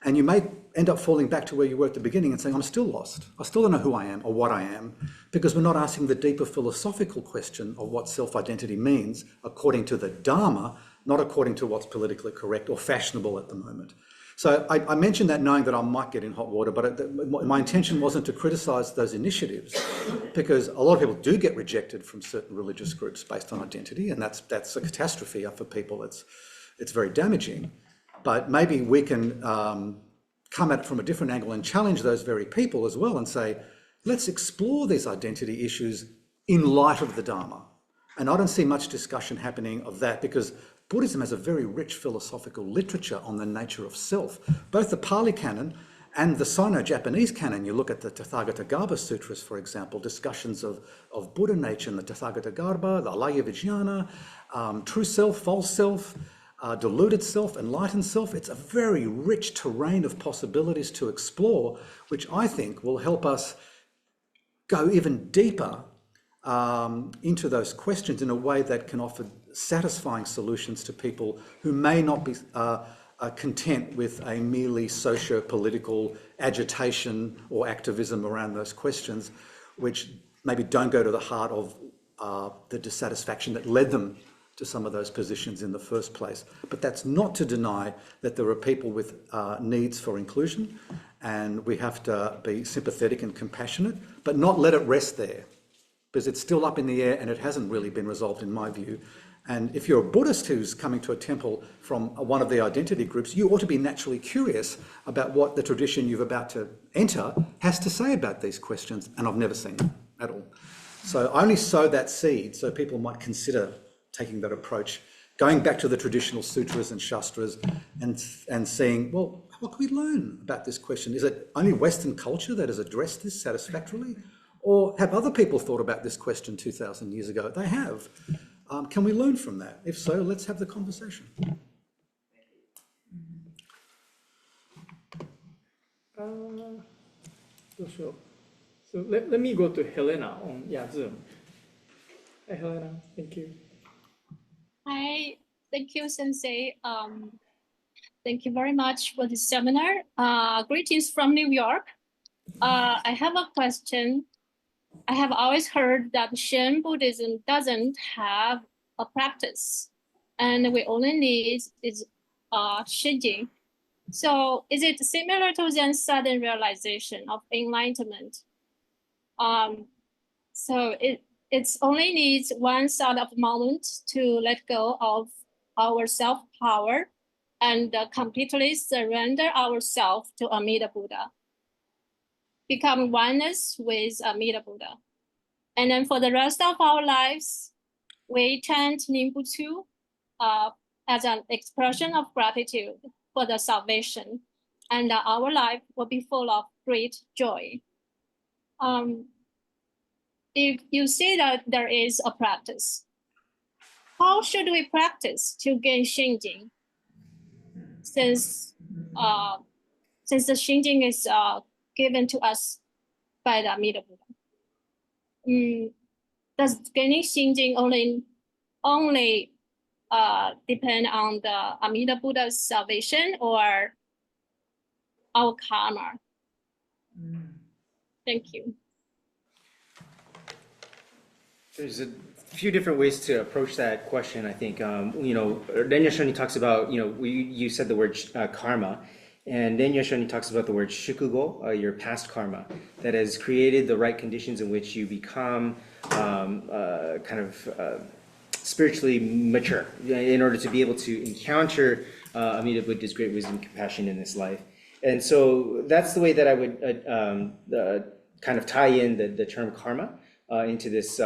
And you may end up falling back to where you were at the beginning and saying, I'm still lost. I still don't know who I am or what I am, because we're not asking the deeper philosophical question of what self-identity means according to the Dharma, not according to what's politically correct or fashionable at the moment. So I mentioned that knowing that I might get in hot water, but my intention wasn't to criticise those initiatives, because a lot of people do get rejected from certain religious groups based on identity, and that's a catastrophe for people. It's very damaging. But maybe we can come at it from a different angle and challenge those very people as well and say, let's explore these identity issues in light of the Dharma. And I don't see much discussion happening of that, because Buddhism has a very rich philosophical literature on the nature of self. Both the Pali Canon and the Sino-Japanese canon, you look at the Tathagatagarbha Sutras, for example, discussions of Buddha nature and the Tathagatagarbha, the Alaya Vijnana, true self, false self, deluded self, enlightened self. It's a very rich terrain of possibilities to explore, which I think will help us go even deeper into those questions in a way that can offer satisfying solutions to people who may not be content with a merely socio-political agitation or activism around those questions, which maybe don't go to the heart of the dissatisfaction that led them to some of those positions in the first place. But that's not to deny that there are people with needs for inclusion, and we have to be sympathetic and compassionate, but not let it rest there, because it's still up in the air and it hasn't really been resolved in my view. And if you're a Buddhist who's coming to a temple from one of the identity groups, you ought to be naturally curious about what the tradition you're about to enter has to say about these questions, and I've never seen it at all. So I only sow that seed so people might consider taking that approach, going back to the traditional sutras and shastras and seeing, well, what can we learn about this question? Is it only Western culture that has addressed this satisfactorily? Or have other people thought about this question 2,000 years ago? They have. Can we learn from that? If so, let's have the conversation. So let me go to Helena on Zoom. Hi, Helena. Thank you. Hi, thank you, Sensei. Thank you very much for this seminar. Greetings from New York. I have a question. I have always heard that Shin Buddhism doesn't have a practice, and we only need is Shinjin. So is it similar to Zen sudden realization of enlightenment? So it only needs one side of moment to let go of our self-power and completely surrender ourselves to Amida Buddha. Become oneness with Amida Buddha. And then for the rest of our lives, we chant Ninbutsu as an expression of gratitude for the salvation. And our life will be full of great joy. If you see that there is a practice, how should we practice to gain Shinjin? Since the Shinjin is given to us by the Amida Buddha. Does gaining Shinjin only depend on the Amida Buddha's salvation or our karma? Thank you. There's a few different ways to approach that question, I think. Renya Shoni talks about, you said the word karma, and Renya Shoni talks about the word shukugo, your past karma, that has created the right conditions in which you become spiritually mature in order to be able to encounter Amida Buddha's great wisdom and compassion in this life. And so that's the way that I would kind of tie in the term karma into this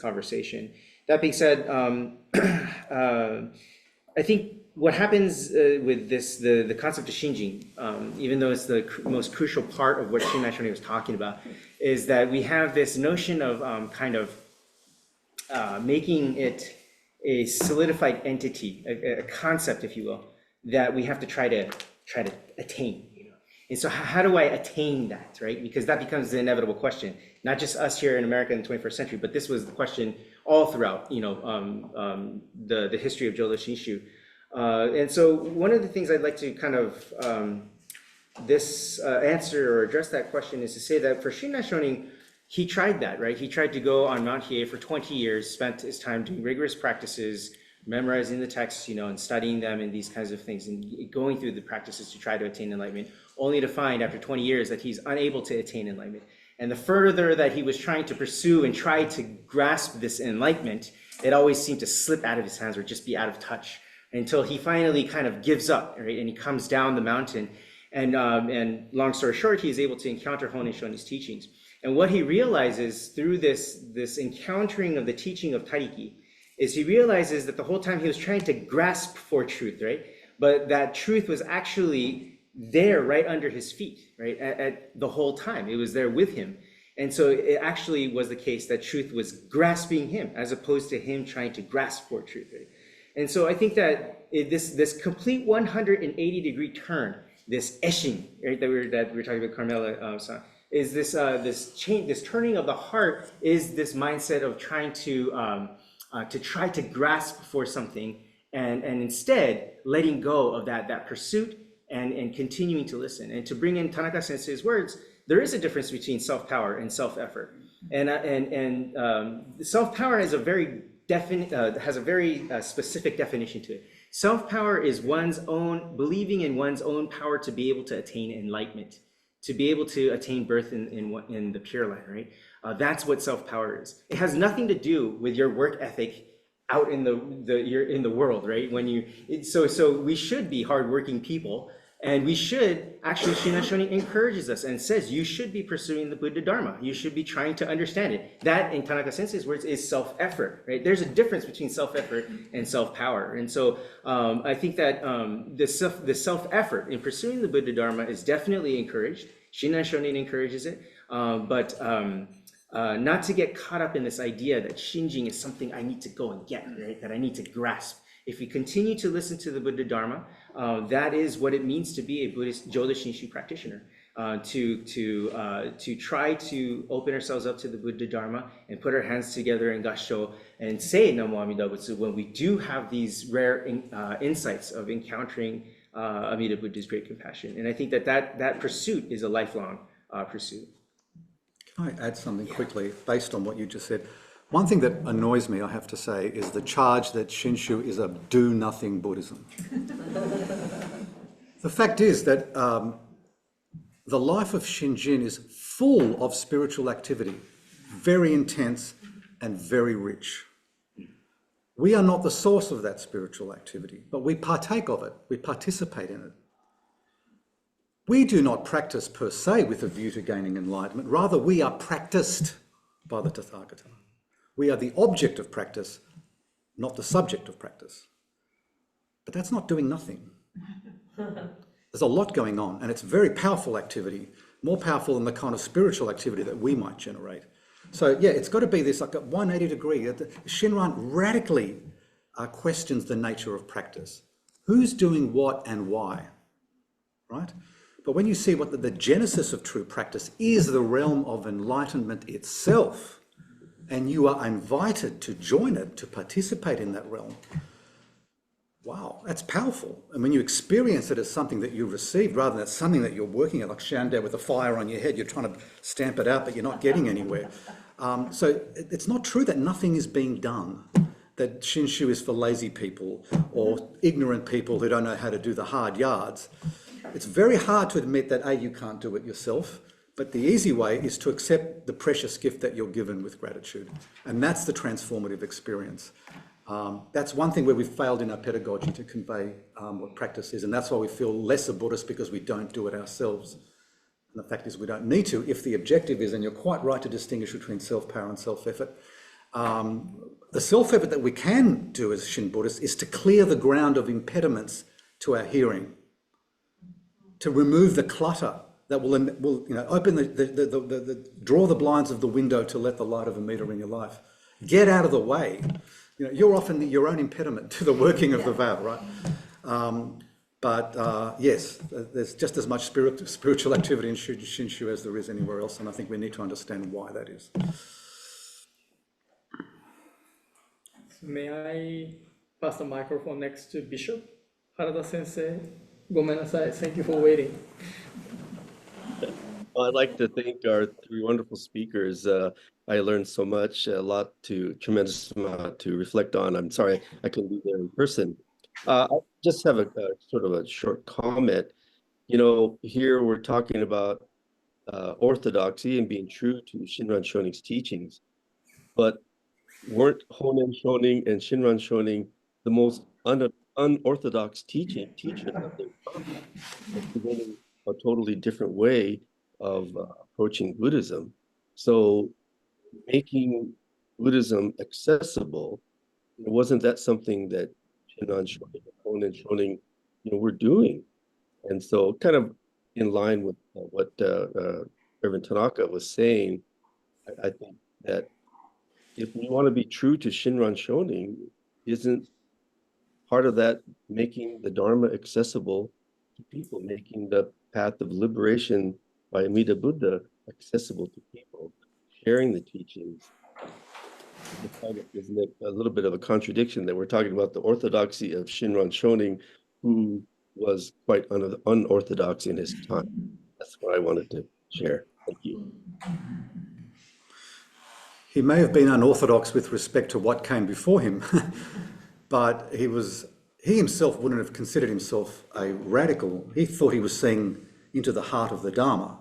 conversation. That being said, I think what happens with this, the concept of Shinjin, even though it's the most crucial part of what Shinai Shoni was talking about, is that we have this notion of making it a solidified entity, a concept, if you will, that we have to try to attain. And so how do I attain that, right? Because that becomes the inevitable question, not just us here in America in the 21st century, but this was the question all throughout, the history of Jodo Shinshu. And so one of the things I'd like to kind of answer or address that question is to say that for Shinai Shonin, he tried that, right? He tried to go on Mount Hiei for 20 years, spent his time doing rigorous practices, memorizing the texts, and studying them and these kinds of things, and going through the practices to try to attain enlightenment, only to find after 20 years that he's unable to attain enlightenment. And the further that he was trying to pursue and try to grasp this enlightenment, it always seemed to slip out of his hands or just be out of touch until he finally kind of gives up, right? And he comes down the mountain. And long story short, he is able to encounter Honen Shoni's teachings. And what he realizes through this encountering of the teaching of Tariki is he realizes that the whole time he was trying to grasp for truth, right? But that truth was actually there right under his feet, right? At the whole time, it was there with him. And so it actually was the case that truth was grasping him as opposed to him trying to grasp for truth, right? And so I think that this complete 180-degree turn, this eshin, right, that we were talking about, Carmela, is this change, this turning of the heart is this mindset of trying to try to grasp for something, and instead letting go of that pursuit and continuing to listen. And to bring in Tanaka Sensei's words, there is a difference between self-power and self-effort. And self-power has a very specific definition to it. Self-power is one's own, believing in one's own power to be able to attain enlightenment, to be able to attain birth in the Pure Land, right? That's what self-power is. It has nothing to do with your work ethic out in the world, right? So we should be hardworking people, and we should, actually, Shinran Shonin encourages us and says you should be pursuing the Buddha Dharma. You should be trying to understand it. That, in Tanaka Sensei's words, is self-effort, right? There's a difference between self-effort and self-power. And so I think that the self-effort in pursuing the Buddha Dharma is definitely encouraged. Shinran Shonin encourages it, but not to get caught up in this idea that shinjin is something I need to go and get, right? That I need to grasp. If we continue to listen to the Buddha Dharma, that is what it means to be a Buddhist Jodo Shinshu practitioner. To try to open ourselves up to the Buddha Dharma and put our hands together in Gassho and say Namo Amida Butsu when we do have these rare insights of encountering Amida Buddha's great compassion. And I think that pursuit is a lifelong pursuit. Can I add something quickly based on what you just said? One thing that annoys me, I have to say, is the charge that Shinshu is a do-nothing Buddhism. The fact is that the life of Shinjin is full of spiritual activity, very intense and very rich. We are not the source of that spiritual activity, but we partake of it, we participate in it. We do not practice per se with a view to gaining enlightenment, rather we are practiced by the Tathagata. We are the object of practice, not the subject of practice. But that's not doing nothing. There's a lot going on, and it's very powerful activity, more powerful than the kind of spiritual activity that we might generate. So yeah, it's got to be this like a 180 degree. Shinran radically questions the nature of practice. Who's doing what and why, right? But when you see what the genesis of true practice is, the realm of enlightenment itself, and you are invited to join it, to participate in that realm, wow, that's powerful. And when you experience it as something that you received rather than something that you're working at, like Shandao with a fire on your head, you're trying to stamp it out, but you're not getting anywhere. So it's not true that nothing is being done, that Shinshu is for lazy people or ignorant people who don't know how to do the hard yards. It's very hard to admit that, A, you can't do it yourself, but the easy way is to accept the precious gift that you're given with gratitude. And that's the transformative experience. That's one thing where we've failed in our pedagogy to convey what practice is, and that's why we feel lesser Buddhist, because we don't do it ourselves. And the fact is we don't need to if the objective is, and you're quite right to distinguish between self-power and self-effort. The self-effort that we can do as Shin Buddhists is to clear the ground of impediments to our hearing, to remove the clutter that will open draw the blinds of the window to let the light of Amida in your life. Get out of the way. You're often your own impediment to the working of the vow, right? But yes, there's just as much spiritual activity in Shinshu as there is anywhere else, and I think we need to understand why that is. May I pass the microphone next to Bishop Harada Sensei? Gomenasai, thank you for waiting. Well, I'd like to thank our three wonderful speakers. I learned so much, tremendous amount to reflect on. I'm sorry I couldn't be there in person. I just have a sort of a short comment. Here we're talking about orthodoxy and being true to Shinran Shonin's teachings, but weren't Honen Shonin and Shinran Shonin the most unorthodox teachers of their time, presenting a totally different way of approaching Buddhism? So making Buddhism accessible, wasn't that something that Shinran Shonin and Honen Shonin, were doing? And so kind of in line with what Reverend Tanaka was saying, I think that if we want to be true to Shinran Shonin, isn't part of that making the Dharma accessible to people, making the path of liberation by Amida Buddha accessible to people, sharing the teachings. Isn't it a little bit of a contradiction that we're talking about the orthodoxy of Shinran Shonin, who was quite unorthodox in his time? That's what I wanted to share. Thank you. He may have been unorthodox with respect to what came before him, but he himself wouldn't have considered himself a radical. He thought he was seeing into the heart of the Dharma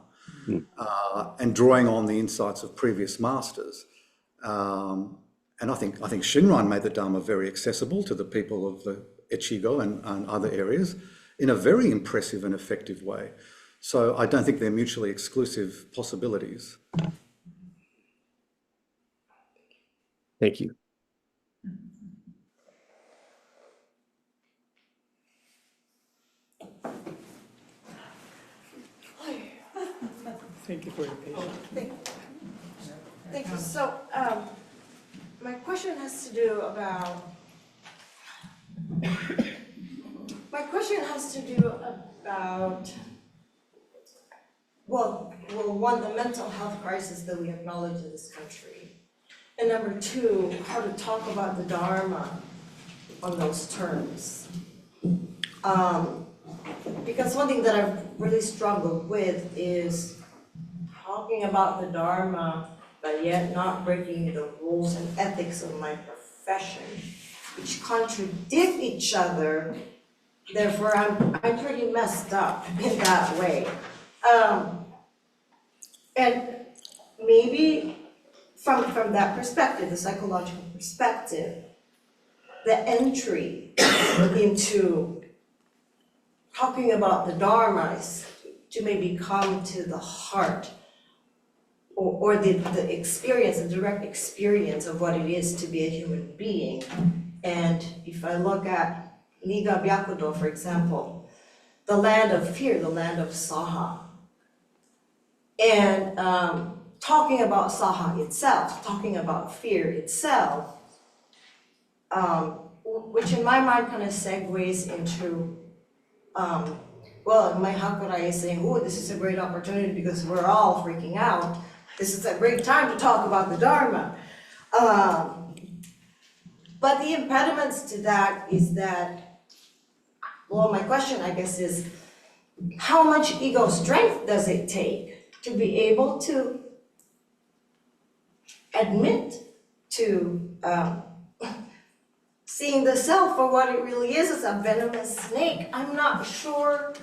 and drawing on the insights of previous masters. And I think Shinran made the Dharma very accessible to the people of the Echigo and other areas in a very impressive and effective way. So I don't think they're mutually exclusive possibilities. Thank you. Thank you for your patience. Thank you. So, my question has to do about, one, the mental health crisis that we acknowledge in this country. And number two, how to talk about the Dharma on those terms. Because one thing that I've really struggled with is talking about the Dharma, but yet not breaking the rules and ethics of my profession, which contradict each other. Therefore, I'm pretty messed up in that way. And maybe from that perspective, the psychological perspective, the entry into talking about the Dharma is to maybe come to the heart or the experience, the direct experience of what it is to be a human being. And if I look at Niga Byakudo, for example, the land of fear, the land of Saha, and talking about Saha itself, talking about fear itself, which in my mind kind of segues into, my Hakurai is saying, oh, this is a great opportunity because we're all freaking out. This is a great time to talk about the Dharma. But the impediments to that is that, my question, I guess, is how much ego strength does it take to be able to admit to seeing the self for what it really is as a venomous snake? I'm not sure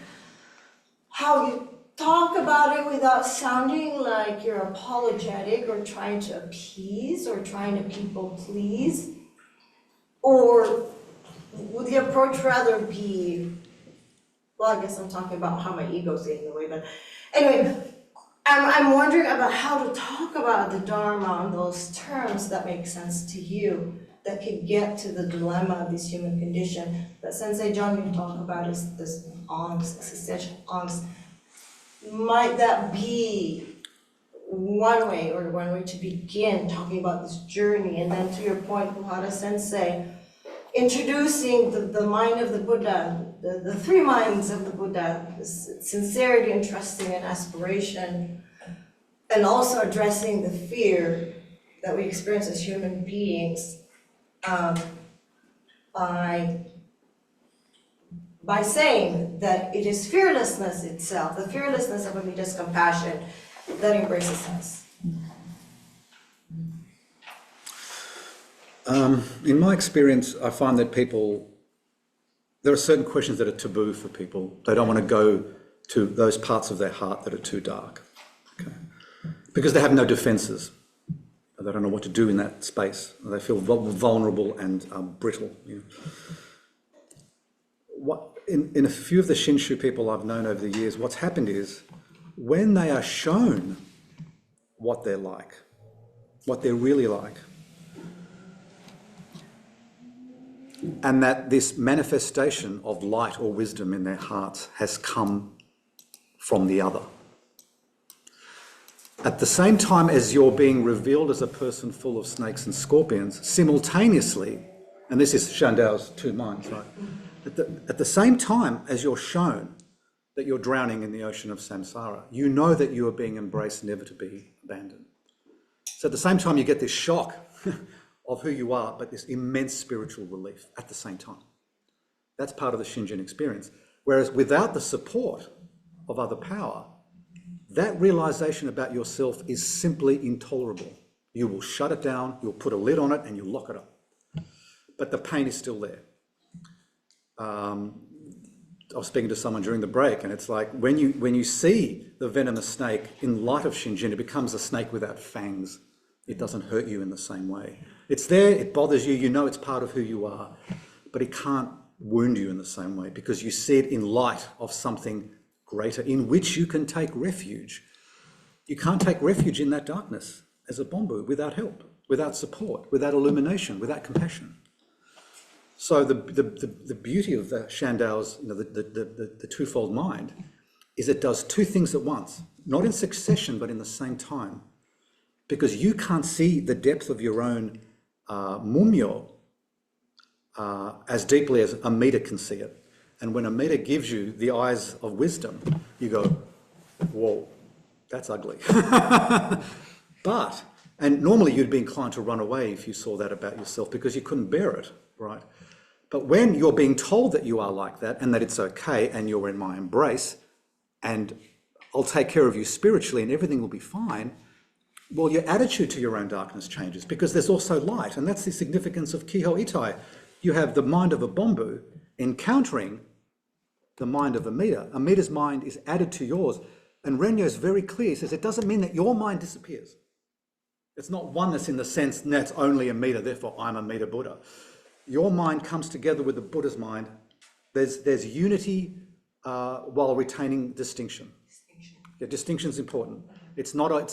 how you talk about it without sounding like you're apologetic or trying to appease or trying to people please. Or would the approach rather be, I guess I'm talking about how my ego's getting in the way, but anyway, I'm wondering about how to talk about the Dharma on those terms that make sense to you, that could get to the dilemma of this human condition that Sensei John can talk about is this angst, existential angst. Might that be one way to begin talking about this journey? And then to your point, Kuwahara Sensei, introducing the mind of the Buddha, the three minds of the Buddha, sincerity and trusting and aspiration, and also addressing the fear that we experience as human beings by saying that it is fearlessness itself, the fearlessness of Amida's compassion that embraces us. In my experience, I find that there are certain questions that are taboo for people. They don't want to go to those parts of their heart that are too dark, okay? Because they have no defenses. They don't know what to do in that space. They feel vulnerable and brittle. You know. In a few of the Shinshu people I've known over the years, what's happened is when they are shown what they're like, what they're really like, and that this manifestation of light or wisdom in their hearts has come from the other. At the same time as you're being revealed as a person full of snakes and scorpions, simultaneously, and this is Shandao's two minds, right? At the same time as you're shown that you're drowning in the ocean of samsara. You know that you are being embraced, never to be abandoned. So at the same time, you get this shock of who you are, but this immense spiritual relief at the same time. That's part of the Shinjin experience. Whereas without the support of other power, that realization about yourself is simply intolerable. You will shut it down, you'll put a lid on it, and you'll lock it up. But the pain is still there. I was speaking to someone during the break, and it's like when you see the venomous snake in light of Shinjin, it becomes a snake without fangs. It doesn't hurt you in the same way. It's there, it bothers you, you know it's part of who you are, but it can't wound you in the same way because you see it in light of something greater in which you can take refuge. You can't take refuge in that darkness as a Bombu without help, without support, without illumination, without compassion. So the beauty of the Shandao's, the twofold mind, is it does two things at once, not in succession, but in the same time. Because you can't see the depth of your own mumyo as deeply as Amida can see it. And when Amida gives you the eyes of wisdom, you go, whoa, that's ugly. And normally you'd be inclined to run away if you saw that about yourself because you couldn't bear it, right? But when you're being told that you are like that and that it's okay and you're in my embrace and I'll take care of you spiritually and everything will be fine, well, your attitude to your own darkness changes because there's also light, and that's the significance of Kiho Itai. You have the mind of a Bombu encountering the mind of Amida. Amida's mind is added to yours, and Renyo is very clear. He says it doesn't mean that your mind disappears. It's not oneness in the sense that's only Amida, therefore I'm Amida Buddha. Your mind comes together with the Buddha's mind. There's unity while retaining distinction. Yeah, distinction is important. It's not a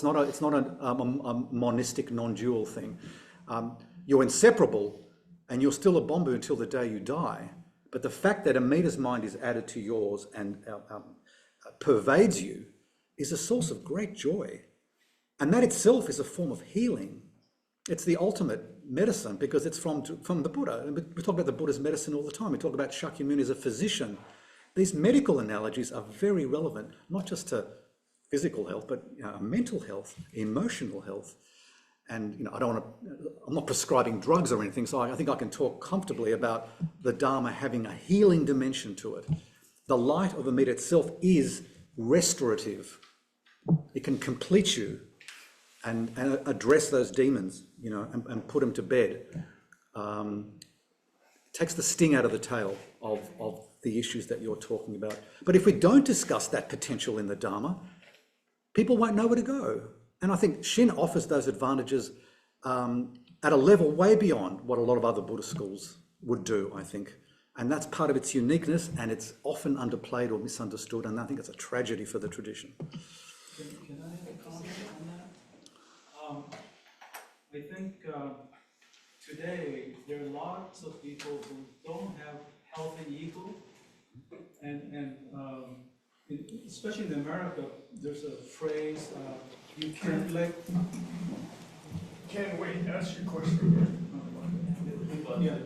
monistic, non-dual thing. You're inseparable, and you're still a Bombu until the day you die. But the fact that Amida's mind is added to yours and pervades you is a source of great joy. And that itself is a form of healing. It's the ultimate medicine because it's from the Buddha. And we talk about the Buddha's medicine all the time. We talk about Shakyamuni as a physician. These medical analogies are very relevant, not just to physical health, but mental health, emotional health. And I'm not prescribing drugs or anything, so I think I can talk comfortably about the Dharma having a healing dimension to it. The light of Amida itself is restorative. It can complete you and address those demons, and put them to bed. Takes the sting out of the tail of the issues that you're talking about. But if we don't discuss that potential in the Dharma, people won't know where to go. And I think Shin offers those advantages at a level way beyond what a lot of other Buddhist schools would do, I think. And that's part of its uniqueness, and it's often underplayed or misunderstood, and I think it's a tragedy for the tradition. Can I have a comment on that? I think today there are lots of people who don't have healthy ego, and especially in America, there's a phrase, you can't let... Ken, wait, ask your question. Yeah.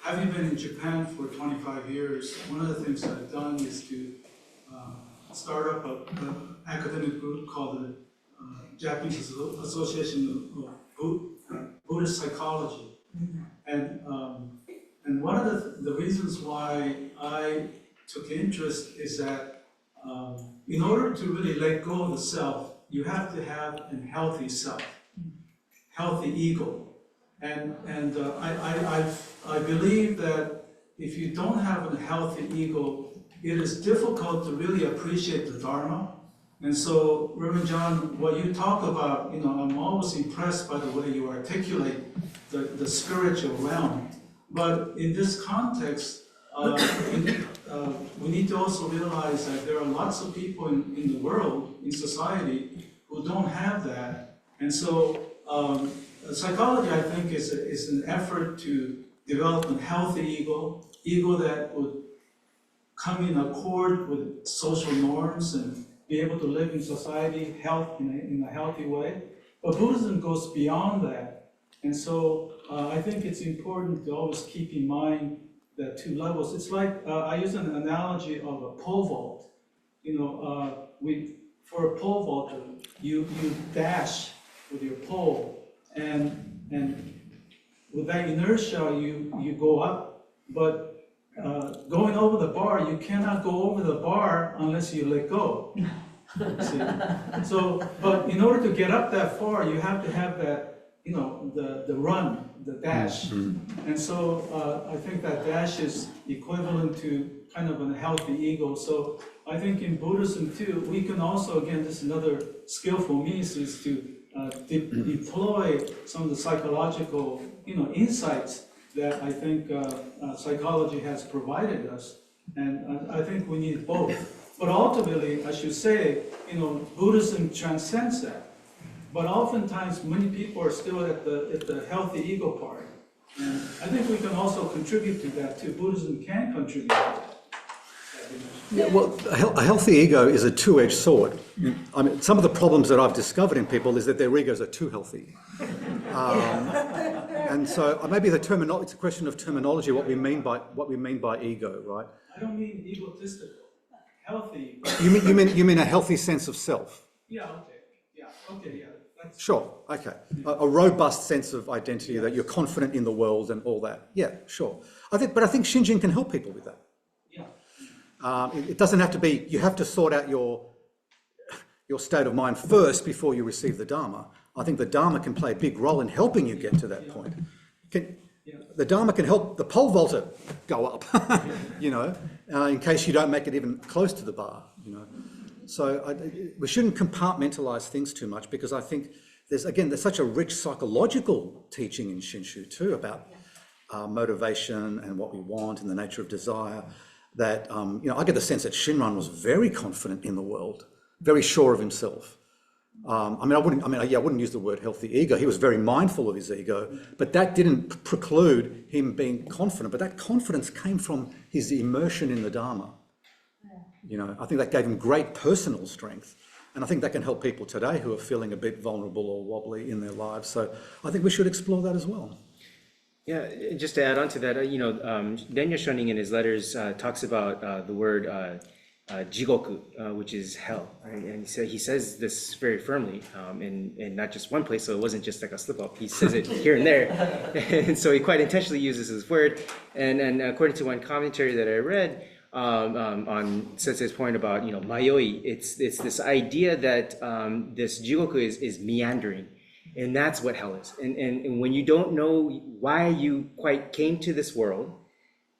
Having been in Japan for 25 years, one of the things I've done is to start up an academic group called the Japanese Association of Buddhist Psychology. And one of the reasons why I took interest is that in order to really let go of the self, you have to have a healthy self, healthy ego. And I believe that if you don't have a healthy ego, it is difficult to really appreciate the Dharma. And so, Rev John, what you talk about, I'm always impressed by the way you articulate the spiritual realm. But in this context, we need to also realize that there are lots of people in the world, in society, who don't have that. And so psychology, I think, is an effort to develop a healthy ego that would come in accord with social norms and be able to live in society in a healthy way. But Buddhism goes beyond that. And so I think it's important to always keep in mind the two levels. It's like, I use an analogy of a pole vault. You know, for a pole vaulter, you dash with your pole, and with that inertia, you go up. But going over the bar, you cannot go over the bar unless you let go. See? So, but in order to get up that far, you have to have that, you know, the run, the dash. And so I think that dash is equivalent to kind of a healthy ego. So I think in Buddhism too, we can also, again, this is another skillful means, is to deploy some of the psychological, you know, insights that I think psychology has provided us. And I think we need both. But ultimately, I should say, you know, Buddhism transcends that. But oftentimes, many people are still at the healthy ego part. And I think we can also contribute to that too. Buddhism can contribute to that. Yeah, well, a healthy ego is a two-edged sword. I mean, some of the problems that I've discovered in people is that their egos are too healthy. And so maybe it's a question of terminology, what we mean by ego, right? I don't mean egotistical. Healthy. You mean a healthy sense of self? Yeah, okay. Yeah, okay, yeah. That's Sure, okay. A robust sense of identity, that you're confident in the world and all that. Yeah, sure. But I think Shinjin can help people with that. Yeah. It doesn't have to be, you have to sort out your state of mind first before you receive the Dharma. I think the Dharma can play a big role in helping you get to that point. The Dharma can help the pole vaulter go up, you know, in case you don't make it even close to the bar, you know. So we shouldn't compartmentalize things too much, because I think there's such a rich psychological teaching in Shinshu too about motivation and what we want and the nature of desire, that, you know, I get the sense that Shinran was very confident in the world, very sure of himself. I wouldn't use the word healthy ego. He was very mindful of his ego, but that didn't preclude him being confident. But that confidence came from his immersion in the Dharma. You know, I think that gave him great personal strength. And I think that can help people today who are feeling a bit vulnerable or wobbly in their lives. So I think we should explore that as well. Yeah, just to add on to that, you know, Denya Shonin in his letters talks about the word jigoku, which is hell, right? And he says this very firmly, in not just one place, so it wasn't just like a slip up. He says it here and there, and so he quite intentionally uses this word. And according to one commentary that I read on Sensei's point about, you know, mayoi, it's this idea that this jigoku is meandering, and that's what hell is. And when you don't know why you quite came to this world,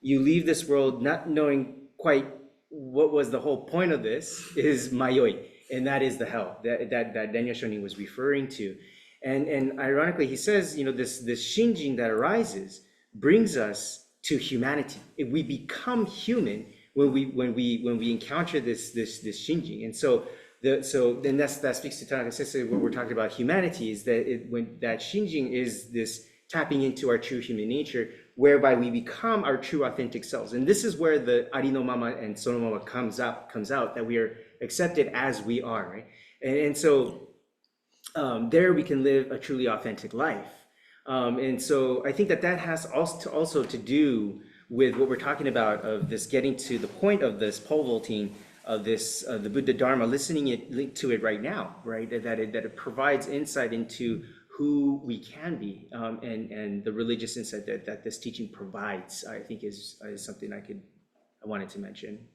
you leave this world not knowing quite what was the whole point of this, is mayoi, and that is the hell that Denya Shonin was referring to. And ironically, he says, you know, this shinjin that arises brings us to humanity. We become human when we encounter this shinjin. And so then that speaks to Tanaka Sensei, when we're talking about humanity, is that when that shinjin is this tapping into our true human nature, whereby we become our true authentic selves. And this is where the Ari no Mama and Sono Mama comes out, that we are accepted as we are, right? And so there we can live a truly authentic life. And so I think that has also to do with what we're talking about, of this getting to the point of this pole vaulting, of this, the Buddha Dharma, listening to it right now, right? That it provides insight into who we can be, and the religious insight that this teaching provides, I think is something I wanted to mention.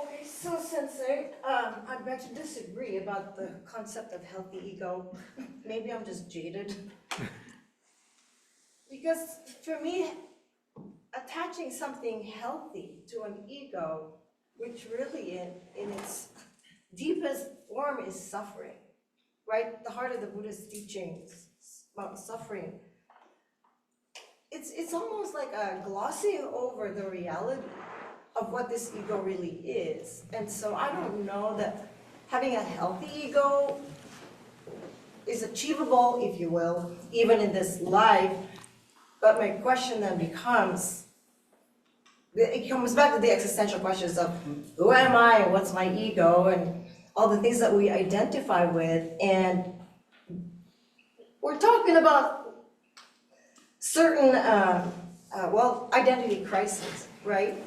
Okay, so Sensei, I beg to disagree about the concept of healthy ego. Maybe I'm just jaded. Because for me, attaching something healthy to an ego, which really in its deepest form is suffering, right? The heart of the Buddhist teachings about suffering. It's almost like a glossing over the reality of what this ego really is. And so I don't know that having a healthy ego is achievable, if you will, even in this life. But my question then becomes, it comes back to the existential questions of who am I and what's my ego and all the things that we identify with. And we're talking about certain, identity crisis, right?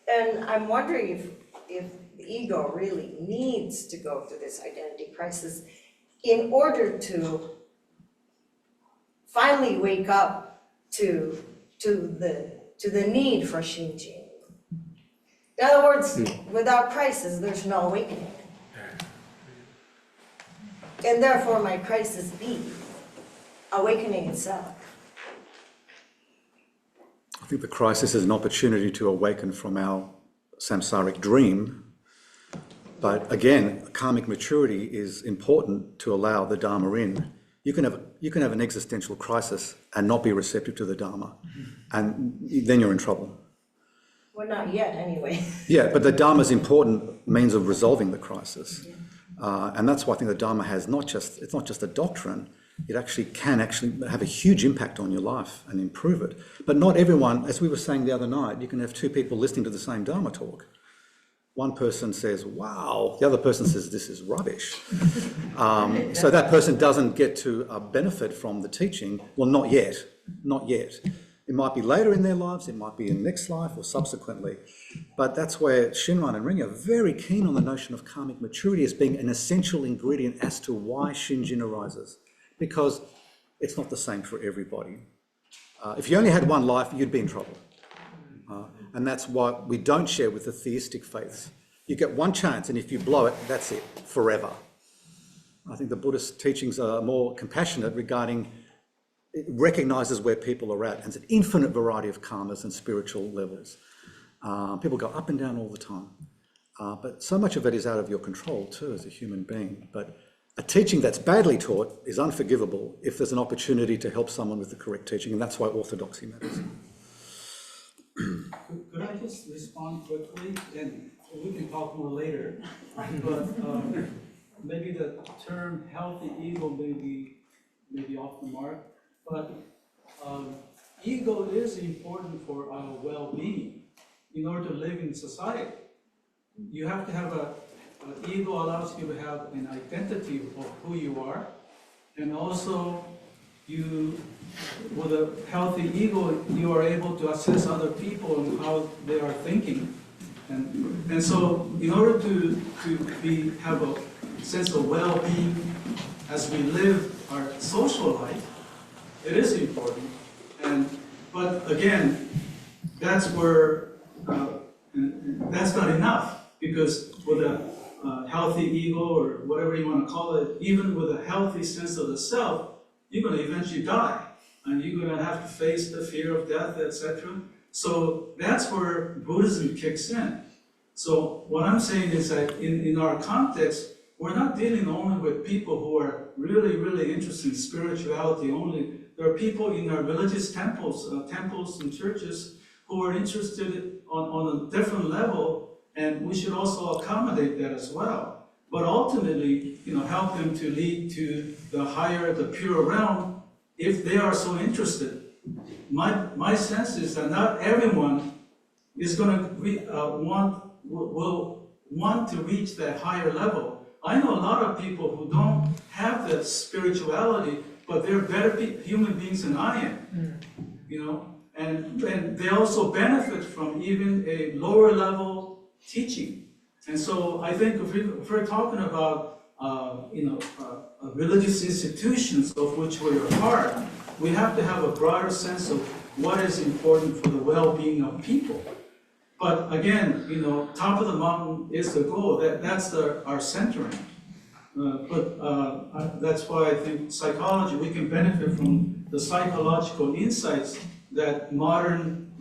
And I'm wondering if the ego really needs to go through this identity crisis in order to finally wake up to the need for Shinjin. In other words, without crisis, there's no awakening. And therefore, my crisis be awakening itself. I think the crisis is an opportunity to awaken from our samsaric dream. But again, karmic maturity is important to allow the Dharma in. You can have an existential crisis and not be receptive to the Dharma, and then you're in trouble. Well, not yet, anyway. Yeah, but the Dharma is important means of resolving the crisis. And that's why I think the Dharma has it's not just a doctrine, it can have a huge impact on your life and improve it. But not everyone, as we were saying the other night, you can have two people listening to the same Dharma talk. One person says, wow, the other person says, this is rubbish. So that person doesn't get to benefit from the teaching. Well, not yet. It might be later in their lives, it might be in the next life or subsequently. But that's where Shinran and Ring are very keen on the notion of karmic maturity as being an essential ingredient as to why Shinjin arises. Because it's not the same for everybody. If you only had one life, you'd be in trouble. And that's why we don't share with the theistic faiths. You get one chance, and if you blow it, that's it, forever. I think the Buddhist teachings are more compassionate regarding, it recognises where people are at, and it's an infinite variety of karmas and spiritual levels. People go up and down all the time. But so much of it is out of your control too as a human being. But a teaching that's badly taught is unforgivable if there's an opportunity to help someone with the correct teaching, and that's why orthodoxy matters. Could I just respond quickly, and we can talk more later, but maybe the term healthy ego may be off the mark, but ego is important for our well-being in order to live in society. You have to have an ego allows you to have an identity of who you are, and also with a healthy ego, you are able to assess other people and how they are thinking. And so in order to have a sense of well-being as we live our social life, it is important. But again, that's where, that's not enough, because with a healthy ego, or whatever you want to call it, even with a healthy sense of the self, you're going to eventually die, and you're going to have to face the fear of death, etc. So that's where Buddhism kicks in. So what I'm saying is that in our context, we're not dealing only with people who are really, really interested in spirituality only. There are people in our religious temples and churches who are interested on a different level, and we should also accommodate that as well. But ultimately, help them to lead to the higher, the pure realm, if they are so interested. My sense is that not everyone is going to will want to reach that higher level. I know a lot of people who don't have the spirituality, but they're better human beings than I am. And they also benefit from even a lower level teaching. And so I think if we're talking about religious institutions of which we are part, we have to have a broader sense of what is important for the well-being of people. But again, top of the mountain is the goal. That's our centering. That's why I think psychology, we can benefit from the psychological insights that modern,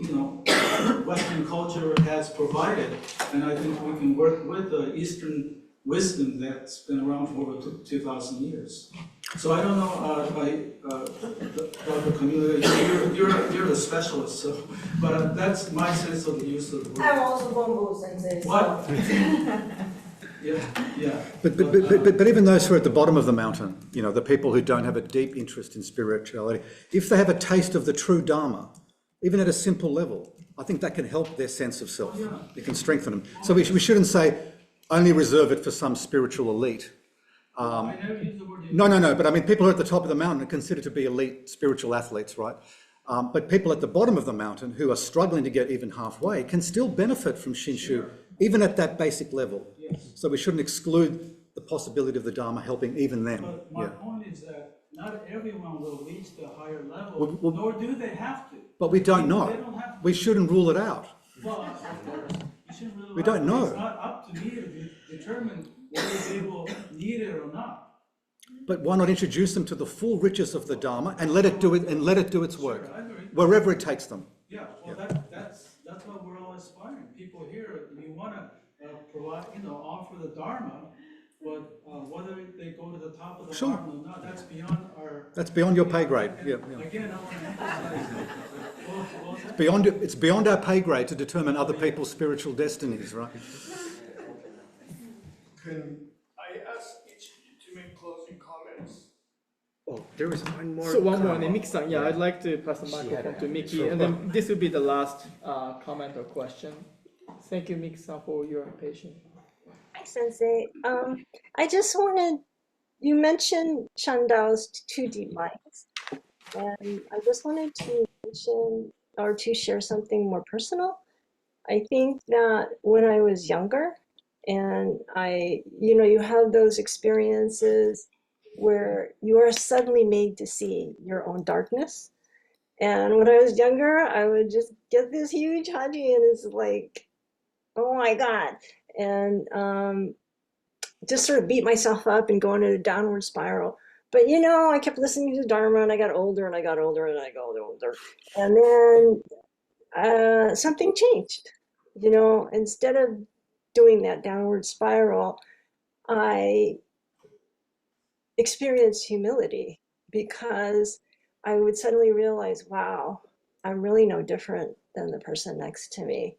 Western culture has provided, and I think we can work with the Eastern wisdom that's been around for over 2,000 years. So I don't know, Dr. Camila, you're the specialist, but that's my sense of the use of the word. I'm also Bongo Sensei. What? Yeah. But even those who are at the bottom of the mountain, the people who don't have a deep interest in spirituality, if they have a taste of the true Dharma, even at a simple level, I think that can help their sense of self. It can strengthen them. So we shouldn't say only reserve it for some spiritual elite. I never use the word. No, but I mean, people who are at the top of the mountain are considered to be elite spiritual athletes, right? But people at the bottom of the mountain who are struggling to get even halfway can still benefit from Shinshu, even at that basic level. Yes. So we shouldn't exclude the possibility of the Dharma helping even them. But my point is that not everyone will reach the higher level, Well, nor do they have to. But we don't know. They don't have to. We shouldn't rule it out. Well, of course, you shouldn't really. We don't know. It's not up to me to determine whether they will need it or not. But why not introduce them to the full riches of the Dharma and let it do its work, Sure, I agree. wherever it takes them. Yeah, well, that's what we're all aspiring. People here, we want to provide, offer the Dharma, but whether they go to the top of the Sure. mountain or not, that's beyond our. That's beyond your pay grade. And Yeah. again, I want to emphasize, what was that? It's beyond our pay grade to determine other people's spiritual destinies, right? Can I ask each of you to make closing comments? Oh, there was one more. So one more, and comment. then Miki-san, yeah, I'd like to pass the microphone to Miki, and then this will be the last comment or question. Thank you, Miki-san, for your patience. Hi, Sensei. I just wanted, you mentioned Shandao's 2D minds, and I just wanted to mention or to share something more personal. I think that when I was younger, and you have those experiences where you are suddenly made to see your own darkness. And when I was younger, I would just get this huge haji, and it's like, oh my God. And just sort of beat myself up and go into a downward spiral. But I kept listening to Dharma, and I got older and I got older and I got older. And then something changed. Instead of doing that downward spiral, I experienced humility, because I would suddenly realize, wow, I'm really no different than the person next to me.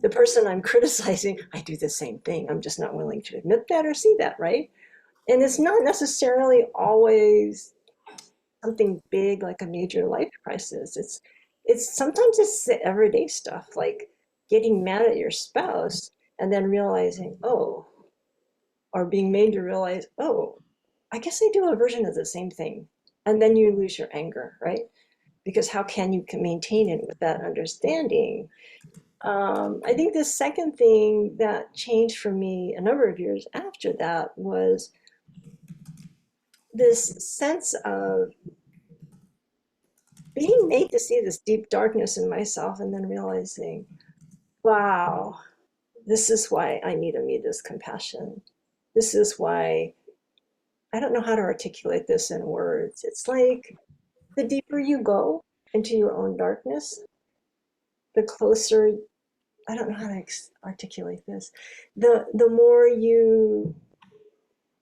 The person I'm criticizing, I do the same thing. I'm just not willing to admit that or see that, right? And it's not necessarily always something big like a major life crisis. It's sometimes it's the everyday stuff, like getting mad at your spouse and then realizing, oh, or being made to realize, oh, I guess I do a version of the same thing. And then you lose your anger, right? Because how can you maintain it with that understanding? I think the second thing that changed for me a number of years after that was this sense of being made to see this deep darkness in myself, and then realizing, wow, this is why I need Amida's compassion. This is why, I don't know how to articulate this in words. It's like the deeper you go into your own darkness, the closer, I don't know how to articulate this, the more you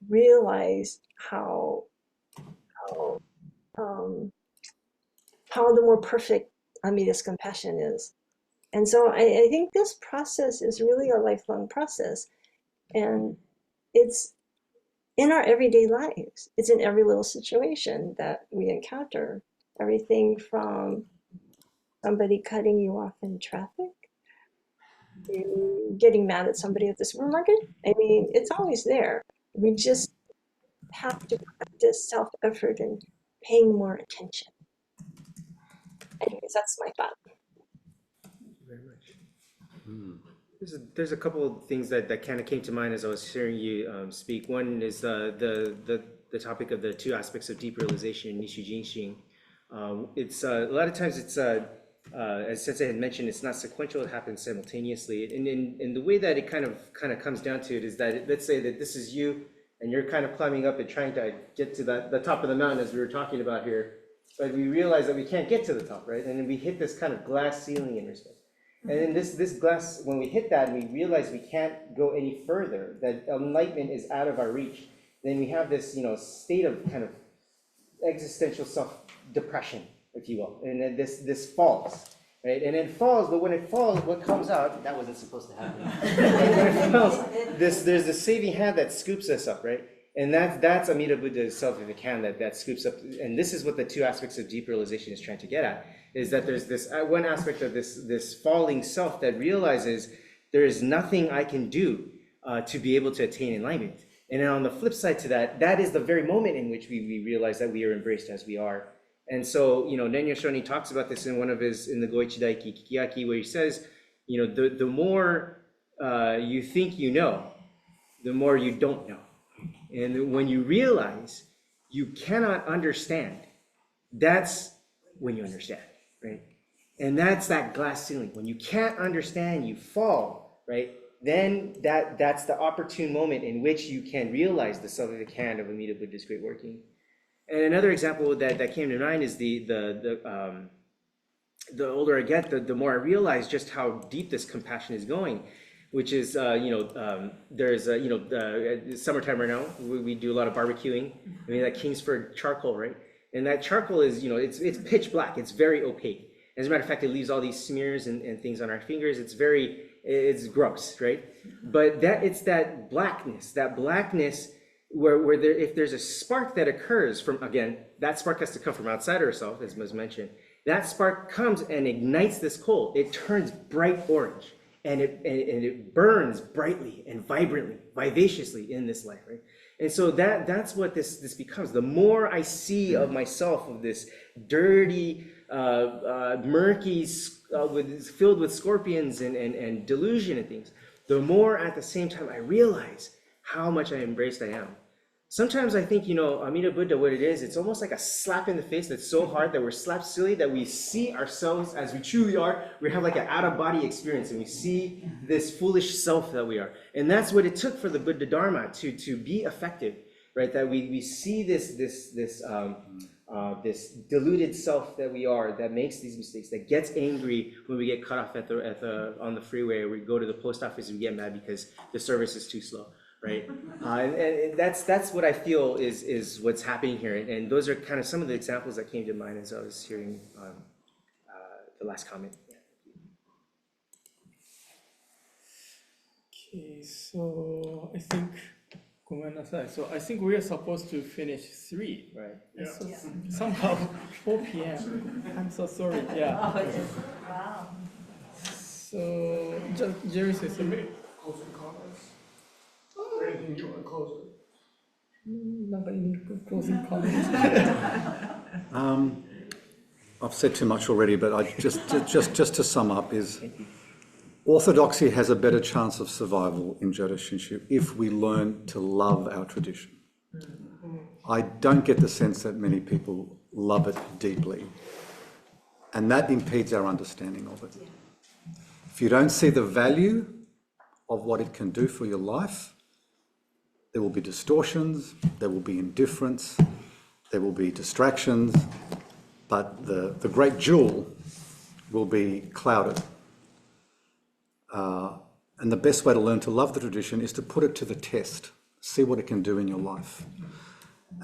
realize how the more perfect Amida's compassion is. And so I think this process is really a lifelong process. And it's in our everyday lives. It's in every little situation that we encounter. Everything from somebody cutting you off in traffic to getting mad at somebody at the supermarket. I mean, it's always there. We just have to practice self-effort and paying more attention. Anyways, that's my thought. Thank you very much. There's a couple of things that kind of came to mind as I was hearing you speak. One is the topic of the two aspects of deep realization in Nishu Jinshin. It's a lot of times it's as Sensei had mentioned, it's not sequential; it happens simultaneously. And in the way that it kind of comes down to it is that let's say that this is you, and you're kind of climbing up and trying to get to the top of the mountain as we were talking about here, but we realize that we can't get to the top, right? And then we hit this kind of glass ceiling in respect. And then this glass, when we hit that and we realize we can't go any further, that enlightenment is out of our reach, then we have this, state of kind of existential self-depression, if you will. And then this falls, right? And it falls, but when it falls, what comes out, that wasn't supposed to happen. When it falls, there's this saving hand that scoops us up, right? And that's Amida Buddha's self-evident hand that scoops up. And this is what the two aspects of deep realization is trying to get at, is that there's this one aspect of this falling self that realizes there is nothing I can do to be able to attain enlightenment. And then on the flip side to that, that is the very moment in which we realize that we are embraced as we are. And so, Nenyo Shoni talks about this in one of his, in the Goichi Daiki Kikiyaki, where he says, the more you think you know, the more you don't know. And when you realize you cannot understand, that's when you understand, right? And that's that glass ceiling. When you can't understand, you fall, right? Then that's the opportune moment in which you can realize the salvific hand of Amida Buddha's great working. And another example that came to mind is the older I get, the more I realize just how deep this compassion is going, which is, there's, summertime right now, we do a lot of barbecuing. I mean, that Kingsford charcoal, right? And that charcoal is, it's pitch black. It's very opaque. As a matter of fact, it leaves all these smears and things on our fingers. It's gross, right? But it's that blackness where if there's a spark that occurs from, again, that spark has to come from outside ourselves, as was mentioned. That spark comes and ignites this coal. It turns bright orange, and it burns brightly and vibrantly, vivaciously in this life, right? And so that's what this becomes. The more I see of myself, of this dirty, murky, filled with scorpions and delusion and things, the more at the same time I realize how much I embraced I am. Sometimes I think, Amida Buddha, what it is, it's almost like a slap in the face that's so hard that we're slapped silly that we see ourselves as we truly are. We have like an out-of-body experience, and we see this foolish self that we are. And that's what it took for the Buddha Dharma to be effective, right? That we see this deluded self that we are, that makes these mistakes, that gets angry when we get cut off on the freeway, or we go to the post office and we get mad because the service is too slow. Right, and that's what I feel is what's happening here, and those are kind of some of the examples that came to mind as I was hearing the last comment. Okay, so I think, so I think we are supposed to finish 3, right? Yeah. So somehow 4 p.m. I'm so sorry. Yeah. Wow. So Jerry says something. Closing comments? Anything you want to close with? Not any closing comments. I've said too much already, but I just to sum up is orthodoxy has a better chance of survival in Jodo Shinshu if we learn to love our tradition. I don't get the sense that many people love it deeply, and that impedes our understanding of it. If you don't see the value of what it can do for your life, there will be distortions, there will be indifference, there will be distractions, but the great jewel will be clouded. And the best way to learn to love the tradition is to put it to the test, see what it can do in your life.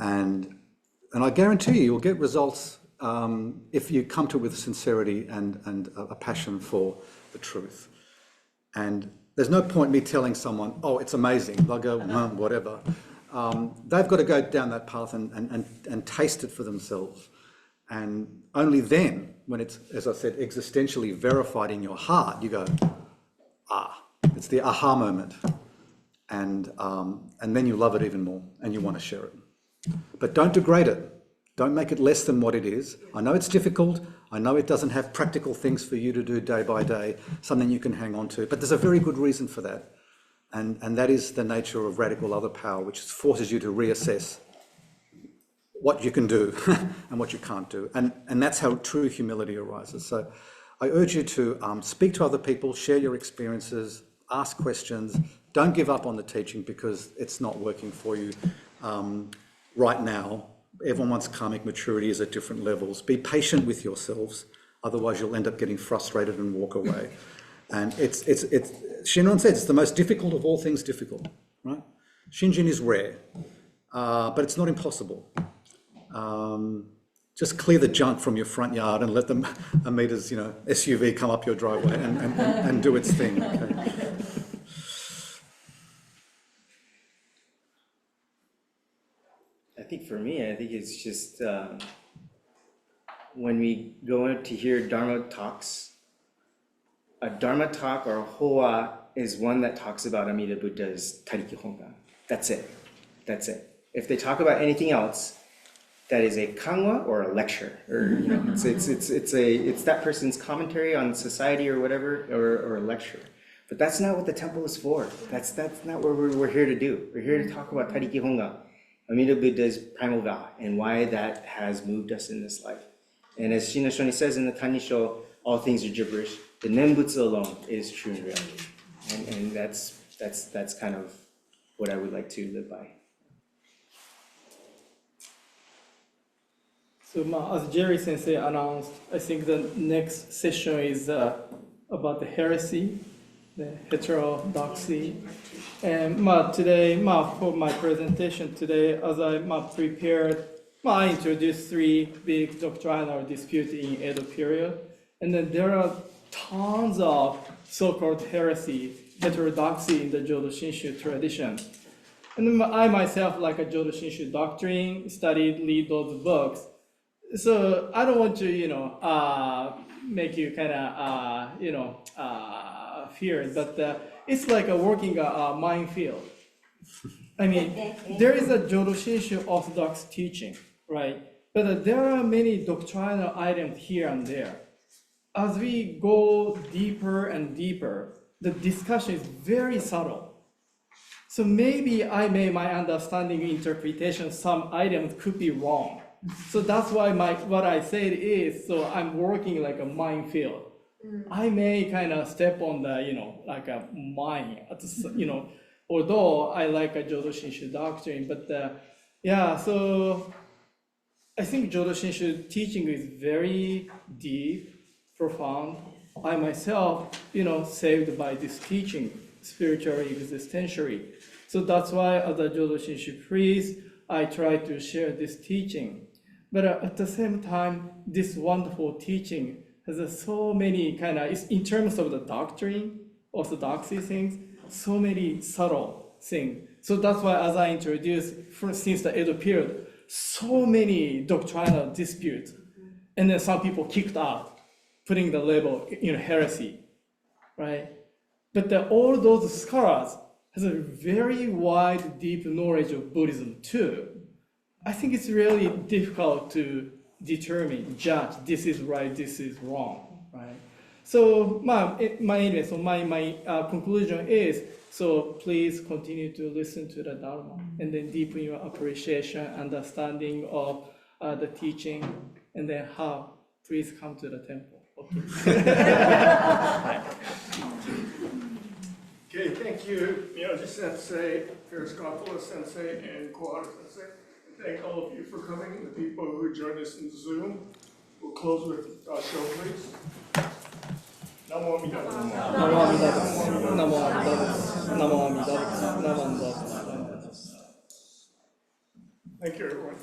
And I guarantee you'll get results if you come to it with sincerity and a passion for the truth. And there's no point me telling someone, oh, it's amazing. They'll go, whatever. They've got to go down that path and taste it for themselves. And only then, when it's, as I said, existentially verified in your heart, you go, it's the aha moment. And then you love it even more and you want to share it. But don't degrade it. Don't make it less than what it is. I know it's difficult. I know it doesn't have practical things for you to do day by day, something you can hang on to, but there's a very good reason for that. And that is the nature of radical other power, which forces you to reassess what you can do and what you can't do. And that's how true humility arises. So I urge you to speak to other people, share your experiences, ask questions. Don't give up on the teaching because it's not working for you right now. Everyone's karmic maturity is at different levels. Be patient with yourselves, otherwise you'll end up getting frustrated and walk away. And it's Shinran said, it's the most difficult of all things difficult, right? Shinjin is rare, but it's not impossible. Just clear the junk from your front yard and let the Amida's, SUV come up your driveway and do its thing. Okay? I think for me, it's just when we go in to hear Dharma talks, a Dharma talk or a Hoa is one that talks about Amida Buddha's Tariki Hongan. That's it. That's it. If they talk about anything else, that is a kanwa or a lecture, or you know, it's that person's commentary on society or whatever, or a lecture. But that's not what the temple is for. That's not what we're here to do. We're here to talk about Tariki Honga, Amida Buddha's primal vow, and why that has moved us in this life. And as Shinashoni says in the Tanisho, all things are gibberish. The Nembutsu alone is true and real. And that's kind of what I would like to live by. So as Jerry Sensei announced, I think the next session is about the heresy, the heterodoxy. And today, for my presentation today, as I prepared, I introduced 3 big doctrinal disputes in Edo period. And then there are tons of so-called heresy, heterodoxy in the Jodo Shinshu tradition. And then I myself, like a Jodo Shinshu doctrine, read those books. So I don't want to, make you kind of, fear, but it's like a working minefield. I mean, there is a Jodo Shinshu orthodox teaching, right? But there are many doctrinal items here and there. As we go deeper and deeper, the discussion is very subtle. So maybe my understanding, interpretation, some items could be wrong. So that's why what I said is, so I'm working like a minefield. I may kind of step on the, like a mine, although I like a Jodo Shinshu doctrine, but so I think Jodo Shinshu teaching is very deep, profound. I myself, saved by this teaching, spiritually, existentially. So that's why as a Jodo Shinshu priest, I try to share this teaching. But at the same time, this wonderful teaching has so many in terms of the doctrine, orthodoxy things, so many subtle things. So that's why as I introduced, since the Edo period, so many doctrinal disputes. And then some people kicked out, putting the label, heresy, right? But all those scholars has a very wide, deep knowledge of Buddhism too. I think it's really difficult to determine, judge, this is right, this is wrong, right? So my conclusion is, so please continue to listen to the Dharma and then deepen your appreciation, understanding of the teaching, and then how, please come to the temple. Okay, thank you, Miyaji Sensei, Paraskovopoulus Sensei, and Kuwahara Sensei. Thank all of you for coming, the people who joined us in Zoom. We'll close with show, please. Namo Amida Butsu. Namo Amida Butsu. Namo Amida Butsu. Namo Amida Butsu. Namo Amida Butsu. Thank you, everyone.